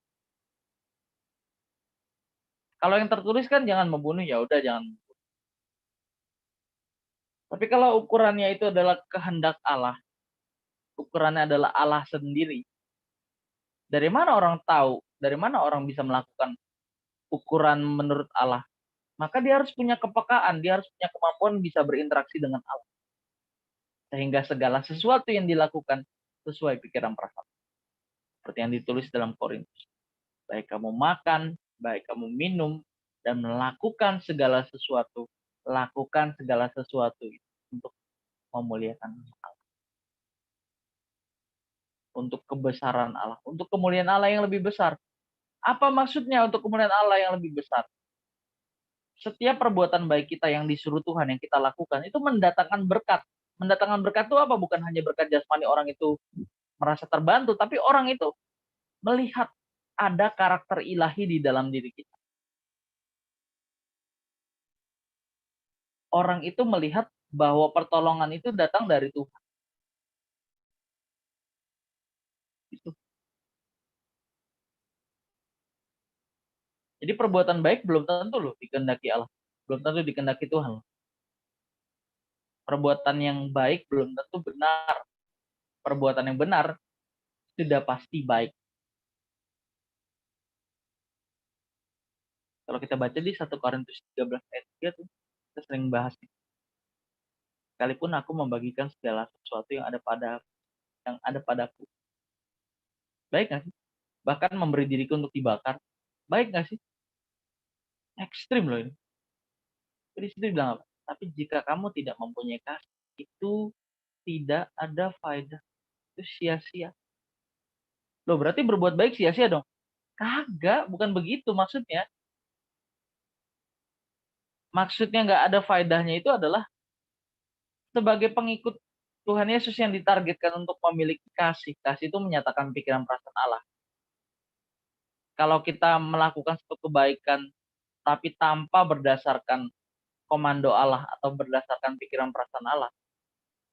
Kalau yang tertulis kan jangan membunuh, ya udah jangan. Tapi kalau ukurannya itu adalah kehendak Allah, ukurannya adalah Allah sendiri. Dari mana orang tahu? Dari mana orang bisa melakukan ukuran menurut Allah? Maka dia harus punya kepekaan, dia harus punya kemampuan bisa berinteraksi dengan Allah. Sehingga segala sesuatu yang dilakukan sesuai pikiran perasaan. Seperti yang ditulis dalam Korintus. Baik kamu makan, baik kamu minum, dan melakukan segala sesuatu. Lakukan segala sesuatu untuk memuliakan Allah. Untuk kebesaran Allah. Untuk kemuliaan Allah yang lebih besar. Apa maksudnya untuk kemuliaan Allah yang lebih besar? Setiap perbuatan baik kita yang disuruh Tuhan, yang kita lakukan, itu mendatangkan berkat. Mendatangkan berkat itu apa? Bukan hanya berkat jasmani orang itu merasa terbantu, tapi orang itu melihat ada karakter ilahi di dalam diri kita. Orang itu melihat bahwa pertolongan itu datang dari Tuhan. Itu. Jadi perbuatan baik belum tentu loh dikehendaki Allah. Belum tentu dikehendaki Tuhan. Perbuatan yang baik belum tentu benar. Perbuatan yang benar sudah pasti baik. Kalau kita baca di 1 Korintus 13 ayat 3 tuh, kita sering bahas. Sekalipun aku membagikan segala sesuatu yang ada padaku. Baik nggak sih? Bahkan memberi diriku untuk dibakar. Baik nggak sih? Ekstrim loh ini. Jadi situ bilang apa? Tapi jika kamu tidak mempunyai kasih, itu tidak ada faedah. Itu sia-sia. Loh berarti berbuat baik sia-sia dong? Kagak, bukan begitu maksudnya. Maksudnya nggak ada faedahnya itu adalah sebagai pengikut Tuhan Yesus yang ditargetkan untuk memiliki kasih. Kasih itu menyatakan pikiran perasaan Allah. Kalau kita melakukan suatu kebaikan tapi tanpa berdasarkan komando Allah atau berdasarkan pikiran perasaan Allah,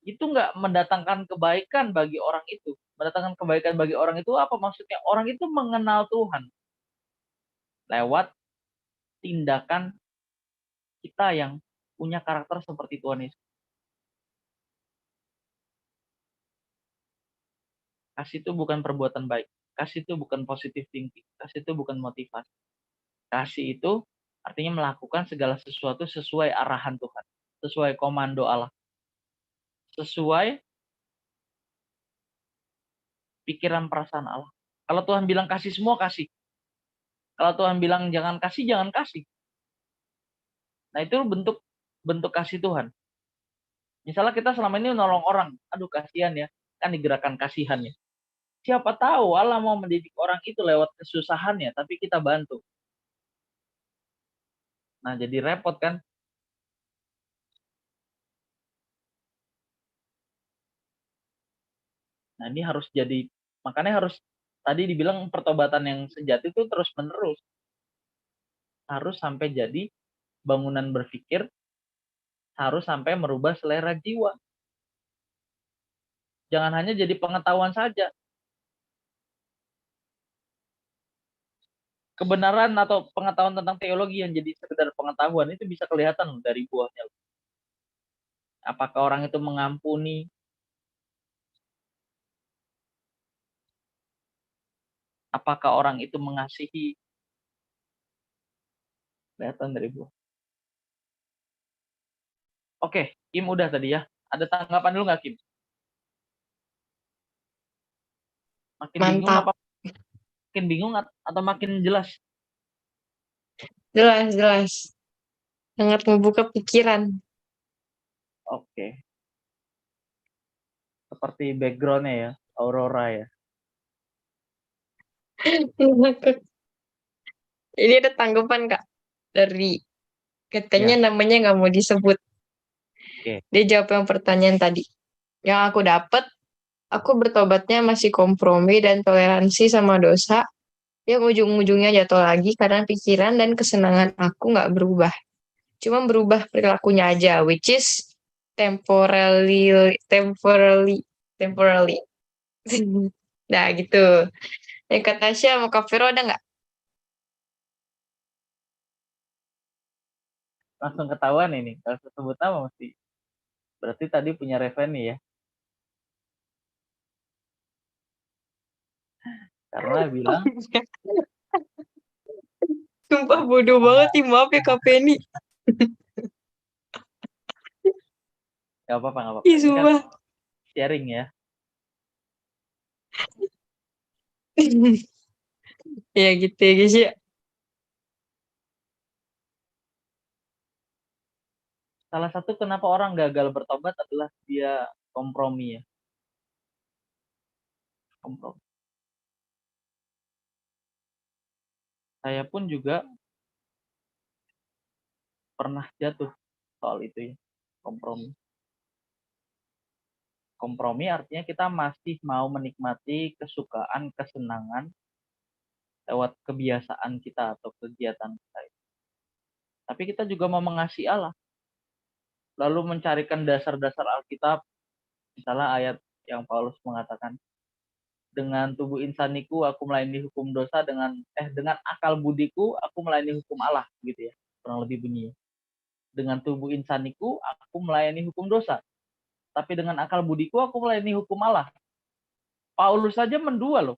itu nggak mendatangkan kebaikan bagi orang itu. Mendatangkan kebaikan bagi orang itu apa maksudnya? Orang itu mengenal Tuhan lewat tindakan kita yang punya karakter seperti Tuhan Yesus. Kasih itu bukan perbuatan baik. Kasih itu bukan positive thinking. Kasih itu bukan motivasi. Kasih itu artinya melakukan segala sesuatu sesuai arahan Tuhan. Sesuai komando Allah. Sesuai pikiran perasaan Allah. Kalau Tuhan bilang kasih semua, kasih. Kalau Tuhan bilang jangan kasih, jangan kasih. Nah, itu bentuk kasih Tuhan. Misalnya kita selama ini nolong orang, aduh kasihan ya, kan digerakkan kasihan ya. Siapa tahu Allah mau mendidik orang itu lewat kesusahannya, tapi kita bantu. Nah, jadi repot kan? Nah, ini harus jadi, makanya harus, tadi dibilang pertobatan yang sejati itu terus-menerus. Harus sampai jadi bangunan berpikir, harus sampai merubah selera jiwa. Jangan hanya jadi pengetahuan saja. Kebenaran atau pengetahuan tentang teologi yang jadi sekedar pengetahuan itu bisa kelihatan dari buahnya. Apakah orang itu mengampuni? Apakah orang itu mengasihi? Kelihatan dari buah. Oke, Kim udah tadi ya. Ada tanggapan dulu nggak, Kim? Makin bingung Mantap. apa? Makin bingung atau makin jelas? Jelas, jelas. Sangat membuka pikiran. Oke. Seperti background-nya ya, Aurora ya. Ini ada tanggapan, Kak. Dari katanya Ya. namanya nggak mau disebut. Oke. Dia jawab yang pertanyaan tadi. Yang aku dapat, aku bertobatnya masih kompromi dan toleransi sama dosa yang ujung-ujungnya jatuh lagi karena pikiran dan kesenangan aku nggak berubah. Cuma berubah perilakunya aja, which is temporarily. Nah, gitu. Yang kata Tasya sama Kak Vero ada nggak? Langsung ketahuan ini. Kalau sebut nama mesti. Berarti tadi punya Reveni ya. Karena bilang, Sumpah bodoh banget nih, maaf ya Kak Penny. nggak apa-apa, nggak apa-apa. Ih, Ini kan sumpah. sharing ya. Ya gitu ya guys ya. Salah satu kenapa orang gagal bertobat adalah dia kompromi ya. Kompromi. Saya pun juga pernah jatuh soal itu ya. Kompromi. Kompromi artinya kita masih mau menikmati kesukaan, kesenangan lewat kebiasaan kita atau kegiatan kita. Tapi kita juga mau mengasihi Allah. Lalu mencarikan dasar-dasar Alkitab, misalnya ayat yang Paulus mengatakan, dengan tubuh insaniku aku melayani hukum dosa, dengan akal budiku aku melayani hukum Allah, gitu ya. Kurang lebih bunyi. Dengan tubuh insaniku aku melayani hukum dosa, tapi dengan akal budiku aku melayani hukum Allah. Paulus saja mendua loh.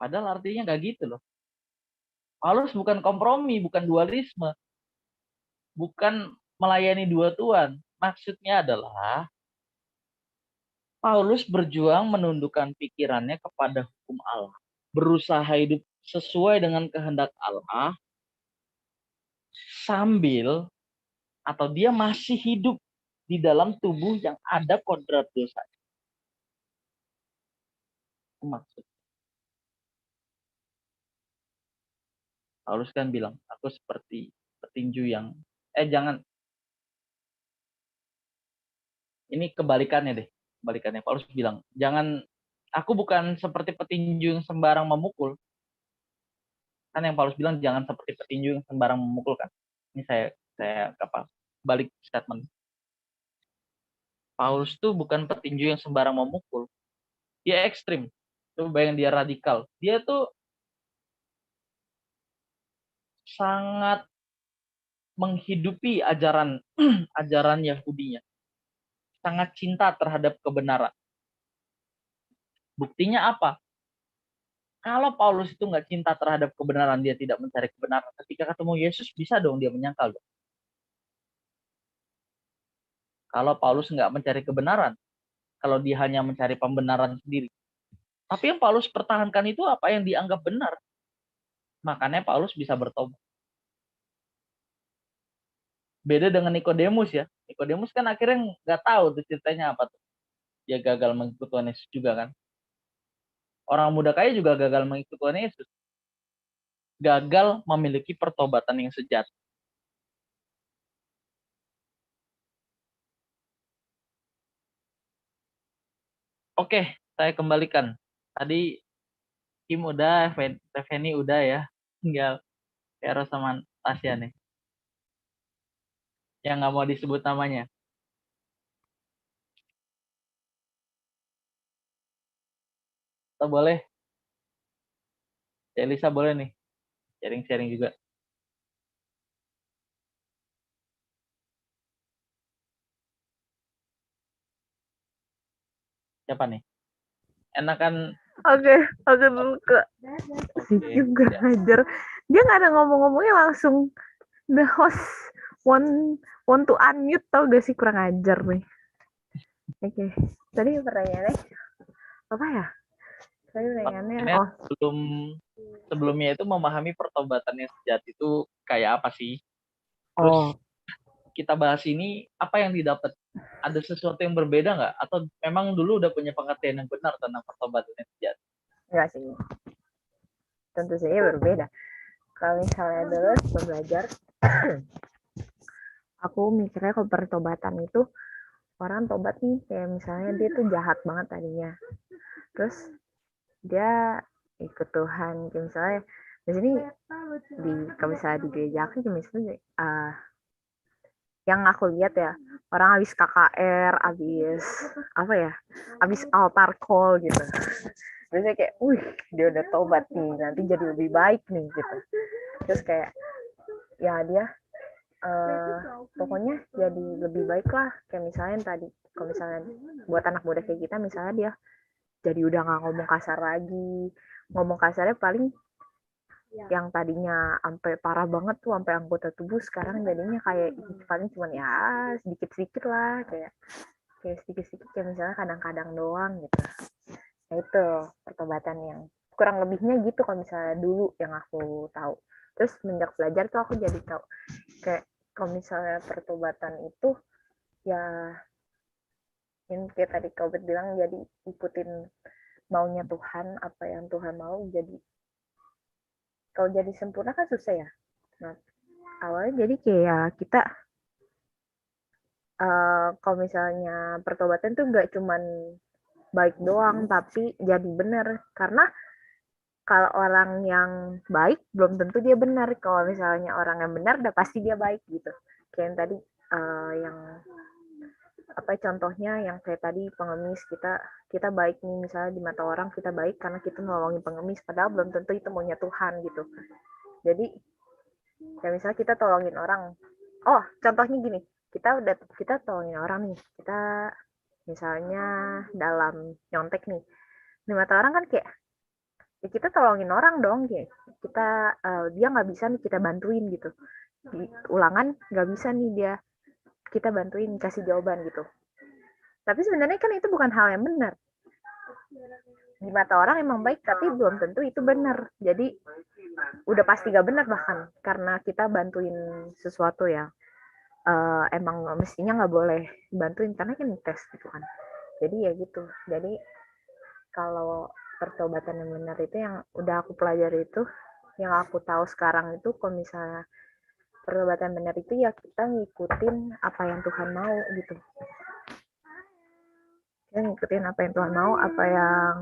Padahal artinya nggak gitu loh. Paulus bukan kompromi, bukan dualisme, bukan melayani dua tuan. Maksudnya adalah Paulus berjuang menundukkan pikirannya kepada hukum Allah. Berusaha hidup sesuai dengan kehendak Allah sambil atau dia masih hidup di dalam tubuh yang ada kodrat dosa. Itu maksud. Paulus kan bilang, aku seperti petinju yang jangan, ini kebalikannya deh. Kebalikannya Paulus bilang, jangan, aku bukan seperti petinju yang sembarang memukul. Kan yang Paulus bilang jangan seperti petinju yang sembarang memukul kan. Ini saya balik statement. Paulus tuh bukan petinju yang sembarang memukul. Dia ekstrim. Coba bayangin, dia radikal. Dia tuh sangat menghidupi ajaran ajaran Yahudinya. Sangat cinta terhadap kebenaran. Buktinya apa? Kalau Paulus itu nggak cinta terhadap kebenaran, dia tidak mencari kebenaran. Ketika ketemu Yesus, bisa dong dia menyangkal. Kalau Paulus nggak mencari kebenaran, kalau dia hanya mencari pembenaran sendiri. Tapi yang Paulus pertahankan itu apa yang dianggap benar. Makanya Paulus bisa bertobat. Beda dengan Nikodemus ya. Nikodemus kan akhirnya nggak tahu tuh ceritanya apa tuh. Dia gagal mengikuti Tuhan Yesus juga kan. Orang muda kaya juga gagal mengikuti Tuhan Yesus. Gagal memiliki pertobatan yang sejati. Oke, saya kembalikan. Tadi Kim udah, Feni udah ya. Tinggal Vero sama Tasya nih. Yang nggak mau disebut namanya. Atau boleh? Elisa boleh nih. Sharing-sharing juga. Siapa nih? Enakan. Oke dulu ke si Kim gak ngajar. Dia nggak ada ngomong-ngomongnya langsung the host want to unmute, tau gak sih, kurang ajar nih. Oke. Tadi pertanyaannya apa ya? Tadi pertanyaannya sebelumnya itu memahami pertobatan yang sejati itu kayak apa sih? Terus kita bahas ini, apa yang didapat? Ada sesuatu yang berbeda nggak? Atau memang dulu udah punya pengertian yang benar tentang pertobatan yang sejati? Enggak sih. Tentu saja berbeda. Kalau misalnya dulu sebelum belajar, aku mikirnya kalau pertobatan itu orang tobat nih, kayak misalnya dia tuh jahat banget tadinya. Terus dia ikut Tuhan, kayak misalnya di sini kalau misalnya di gereja aku, misalnya yang aku lihat ya, orang habis KKR, habis altar call gitu. Biasanya kayak, dia udah tobat nih, nanti jadi lebih baik nih gitu. Terus kayak, ya dia pokoknya jadi lebih baik lah. Kayak misalnya tadi, kalau misalnya buat anak muda kayak kita, misalnya dia jadi udah nggak ngomong kasar lagi. Ngomong kasarnya paling yang tadinya sampai parah banget tuh, sampai anggota tubuh, sekarang jadinya kayak paling cuman ya sedikit-sedikit lah, kayak sedikit-sedikit, kayak misalnya kadang-kadang doang gitu. Nah itu pertobatan yang kurang lebihnya gitu kalau misalnya dulu yang aku tahu. Terus semenjak belajar tuh aku jadi tahu kayak kalau misalnya pertobatan itu ya yang kayak tadi kau bilang, jadi ikutin maunya Tuhan, apa yang Tuhan mau. Jadi kalau jadi sempurna kan susah ya. Nah, awalnya jadi kayak kita kalau misalnya pertobatan tuh nggak cuman baik doang, tapi jadi benar. Karena kalau orang yang baik belum tentu dia benar. Kalau misalnya orang yang benar udah pasti dia baik gitu. Kayak yang tadi yang contohnya yang kayak tadi pengemis, kita baik nih, misalnya di mata orang kita baik karena kita nolongin pengemis, padahal belum tentu itu maunya Tuhan gitu. Jadi ya misalnya kita tolongin orang, contohnya gini, kita tolongin orang nih, kita misalnya dalam nyontek nih, di mata orang kan kayak ya kita tolongin orang dong, kayak kita dia nggak bisa nih kita bantuin gitu, di ulangan nggak bisa nih dia kita bantuin kasih jawaban gitu. Tapi sebenarnya kan itu bukan hal yang benar. Di mata orang emang baik, tapi belum tentu itu benar. Jadi udah pasti gak benar bahkan, karena kita bantuin sesuatu yang emang mestinya nggak boleh bantuin karena kan tes gitu kan. Jadi ya gitu. Jadi kalau pertobatan yang benar itu yang udah aku pelajari itu, yang aku tahu sekarang itu, kalau misalnya pertobatan benar itu ya kita ngikutin apa yang Tuhan mau gitu. Kita ngikutin apa yang Tuhan mau, apa yang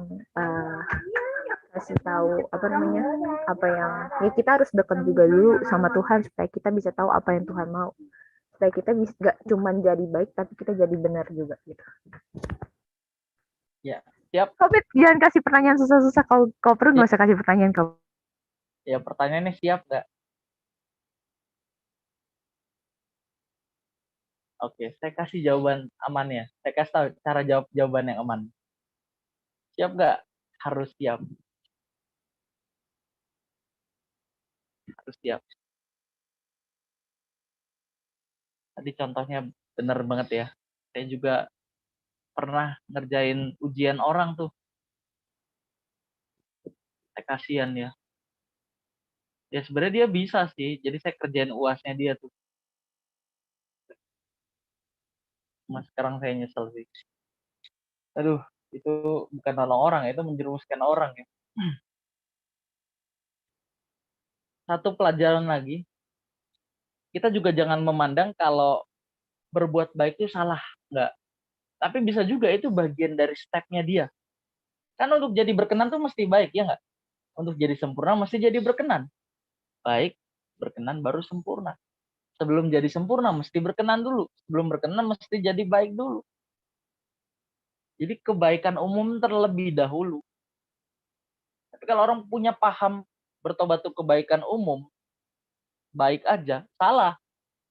kasih tahu apa namanya, apa yang ya kita harus dekat juga dulu sama Tuhan supaya kita bisa tahu apa yang Tuhan mau, supaya kita bisa gak cuman jadi baik tapi kita jadi benar juga gitu. Ya, siap. Covid, jangan kasih pertanyaan susah-susah. Kau perlu nggak usah kasih pertanyaan kau. Ya, pertanyaannya siap nggak? Oke, saya kasih jawaban amannya. Saya kasih tahu cara jawab jawaban yang aman. Siap nggak? Harus siap. Harus siap. Tadi contohnya bener banget ya. Saya juga pernah ngerjain ujian orang tuh. Saya kasihan ya. Ya sebenarnya dia bisa sih. Jadi saya kerjain UASnya dia tuh. Mas sekarang saya nyesel sih. Aduh, itu bukan nolong orang, itu menjerumuskan orang ya. Satu pelajaran lagi, kita juga jangan memandang kalau berbuat baik itu salah, enggak. Tapi bisa juga itu bagian dari stepnya dia. Kan untuk jadi berkenan tuh mesti baik, ya enggak? Untuk jadi sempurna mesti jadi berkenan. Baik, berkenan baru sempurna. Sebelum jadi sempurna mesti berkenan dulu. Sebelum berkenan mesti jadi baik dulu. Jadi kebaikan umum terlebih dahulu. Tapi kalau orang punya paham bertobat itu kebaikan umum, baik aja, salah.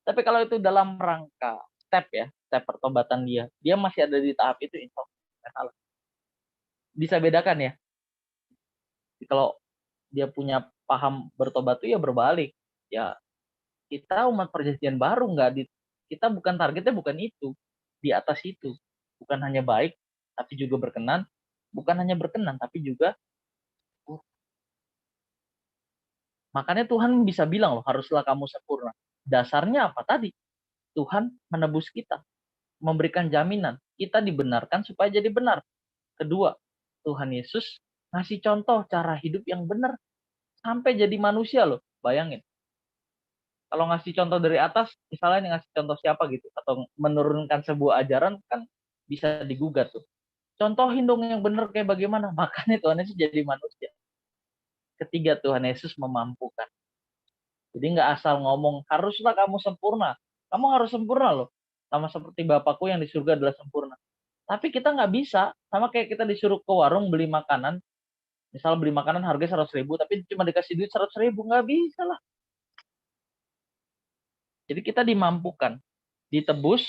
Tapi kalau itu dalam rangka step pertobatan dia masih ada di tahap itu, insya Allah salah. Bisa bedakan ya. Jadi kalau dia punya paham bertobat itu ya berbalik. Ya kita umat perjanjian baru, kita bukan targetnya bukan itu, di atas itu. Bukan hanya baik, tapi juga berkenan. Bukan hanya berkenan, tapi juga makanya Tuhan bisa bilang loh, haruslah kamu sempurna. Dasarnya apa tadi? Tuhan menebus kita, memberikan jaminan. Kita dibenarkan supaya jadi benar. Kedua, Tuhan Yesus ngasih contoh cara hidup yang benar sampai jadi manusia loh. Bayangin. Kalau ngasih contoh dari atas, misalnya ngasih contoh siapa gitu, atau menurunkan sebuah ajaran, kan bisa digugat tuh. Contohin dong yang benar kayak bagaimana. Makanya Tuhan Yesus jadi manusia. Ketiga, Tuhan Yesus memampukan. Jadi nggak asal ngomong, haruslah kamu sempurna. Kamu harus sempurna loh. Sama seperti Bapakku yang di surga adalah sempurna. Tapi kita nggak bisa. Sama kayak kita disuruh ke warung beli makanan. Misal beli makanan harga 100.000, tapi cuma dikasih duit 100.000. Nggak bisa lah. Jadi kita dimampukan. Ditebus,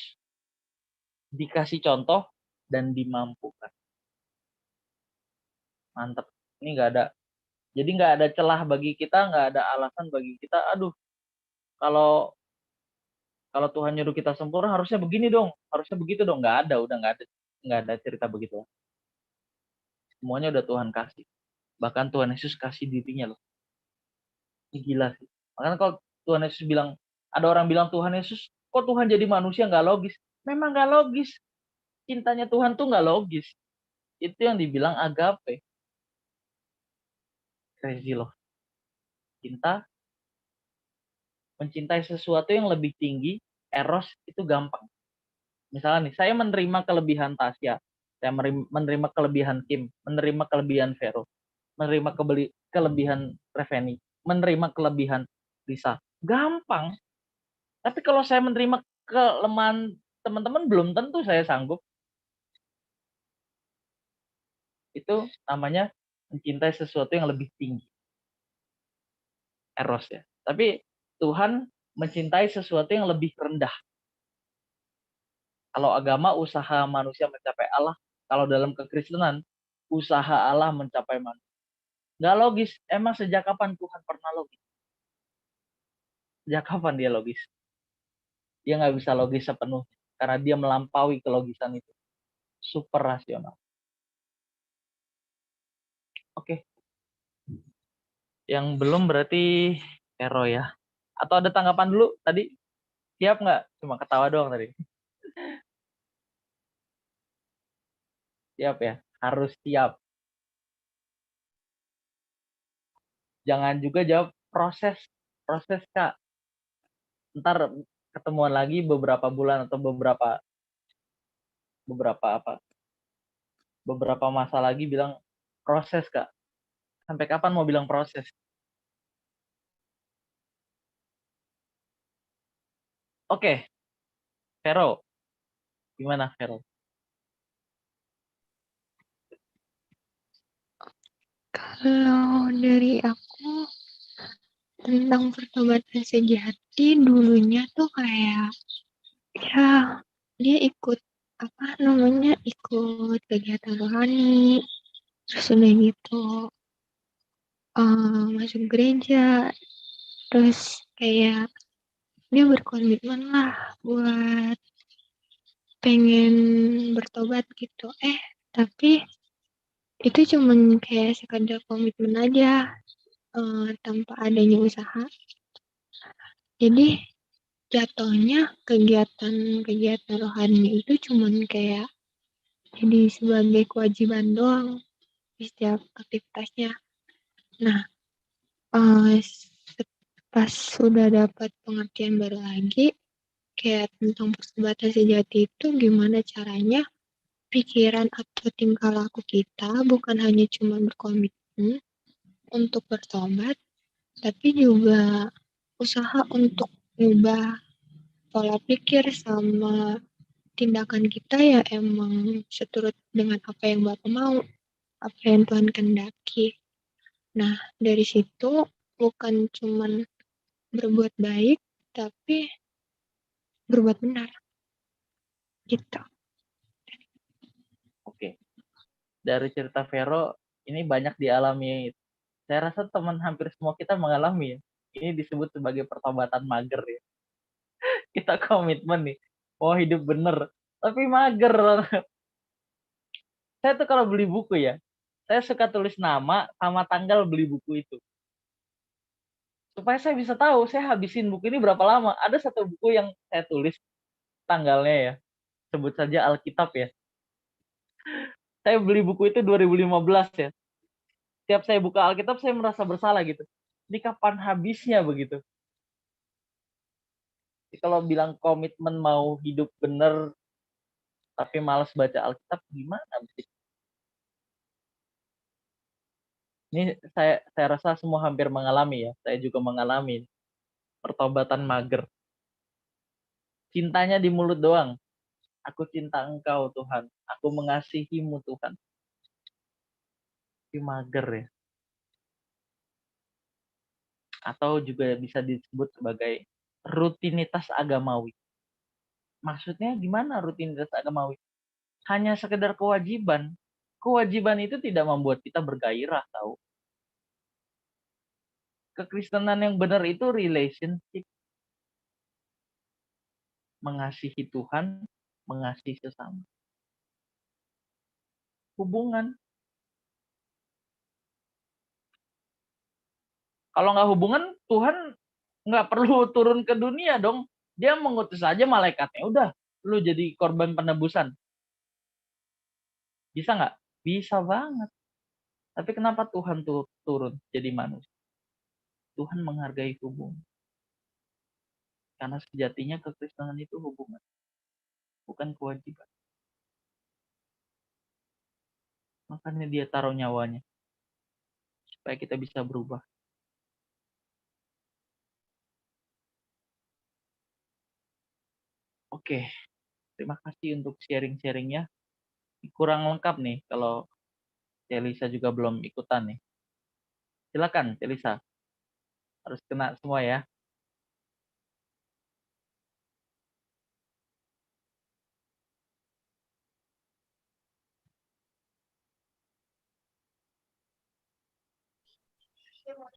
dikasih contoh, dan dimampukan. Mantap. Ini nggak ada. Jadi nggak ada celah bagi kita, nggak ada alasan bagi kita. Aduh, kalau Tuhan nyuruh kita sempurna harusnya begini dong, harusnya begitu dong. Nggak ada, udah nggak ada cerita begitu. Semuanya udah Tuhan kasih. Bahkan Tuhan Yesus kasih dirinya loh. Ini gila sih. Makanya kalau Tuhan Yesus bilang, ada orang bilang Tuhan Yesus, kok Tuhan jadi manusia nggak logis? Memang nggak logis. Cintanya Tuhan tuh nggak logis. Itu yang dibilang agape. Crazy loh. Cinta, mencintai sesuatu yang lebih tinggi, eros itu gampang. Misalnya nih, saya menerima kelebihan Tasya, saya menerima kelebihan Kim, menerima kelebihan Vero, menerima kelebihan Reveni, menerima kelebihan Lisa. Gampang. Tapi kalau saya menerima kelemahan teman-teman, belum tentu saya sanggup. Itu namanya mencintai sesuatu yang lebih tinggi. Eros ya. Tapi Tuhan mencintai sesuatu yang lebih rendah. Kalau agama, usaha manusia mencapai Allah. Kalau dalam kekristenan, usaha Allah mencapai manusia. Nggak logis. Emang sejak kapan Tuhan pernah logis? Sejak kapan dia logis? Dia nggak bisa logis sepenuhnya. Karena dia melampaui kelogisan itu. Super rasional. Oke. Yang belum berarti Vero ya. Atau ada tanggapan dulu tadi? Siap nggak? Cuma ketawa doang tadi. Siap ya? Harus siap. Jangan juga jawab proses. Proses, Kak. Ntar ketemuan lagi beberapa bulan atau beberapa masa lagi bilang proses, Kak. Sampai kapan mau bilang proses? Oke, Vero. Gimana, Vero? Kalau dari aku tentang pertobatan sejati dulunya tuh kayak ya dia ikut apa namanya ikut kegiatan rohani terus udah gitu masuk gereja terus kayak dia berkomitmen lah buat pengen bertobat gitu tapi itu cuman kayak sekadar komitmen aja tanpa adanya usaha jadi jatuhnya kegiatan rohani itu cuman kayak jadi sebagai kewajiban doang di setiap aktivitasnya. Nah, eh, pas sudah dapat pengertian baru lagi, kayak tentang persahabatan sejati itu gimana caranya pikiran atau tingkah laku kita bukan hanya cuma berkomitmen untuk bertobat, tapi juga usaha untuk mengubah pola pikir sama tindakan kita ya emang seturut dengan apa yang Bapak mau, apa yang Tuhan kehendaki. Nah, dari situ bukan cuman berbuat baik, tapi berbuat benar. Gitu. Oke. Dari cerita Vero, ini banyak dialami. Saya rasa teman hampir semua kita mengalami ya. Ini disebut sebagai pertobatan mager ya. Kita komitmen nih, mau hidup bener, tapi mager. Saya tuh kalau beli buku ya, saya suka tulis nama sama tanggal beli buku itu. Supaya saya bisa tahu saya habisin buku ini berapa lama. Ada satu buku yang saya tulis tanggalnya ya, sebut saja Alkitab ya. Saya beli buku itu 2015 ya. Setiap saya buka Alkitab saya merasa bersalah gitu. Ini kapan habisnya begitu? Jadi kalau bilang komitmen mau hidup bener tapi malas baca Alkitab gimana? Ini saya rasa semua hampir mengalami ya. Saya juga mengalami pertobatan mager. Cintanya di mulut doang. Aku cinta Engkau Tuhan. Aku mengasihimu Tuhan. Tapi mager ya. Atau juga bisa disebut sebagai rutinitas agamawi. Maksudnya gimana rutinitas agamawi? Hanya sekedar kewajiban. Kewajiban itu tidak membuat kita bergairah, tahu. Kekristenan yang benar itu relationship. Mengasihi Tuhan, mengasihi sesama. Hubungan. Kalau nggak hubungan, Tuhan nggak perlu turun ke dunia dong. Dia mengutus aja malaikatnya. Udah, lu jadi korban penebusan. Bisa nggak? Bisa banget. Tapi kenapa Tuhan turun jadi manusia? Tuhan menghargai hubungan. Karena sejatinya kekristenan itu hubungan. Bukan kewajiban. Makanya dia taruh nyawanya. Supaya kita bisa berubah. Oke. Terima kasih untuk sharing-sharingnya. Kurang lengkap nih kalau Celisa juga belum ikutan nih. Silakan Celisa. Harus kena semua ya.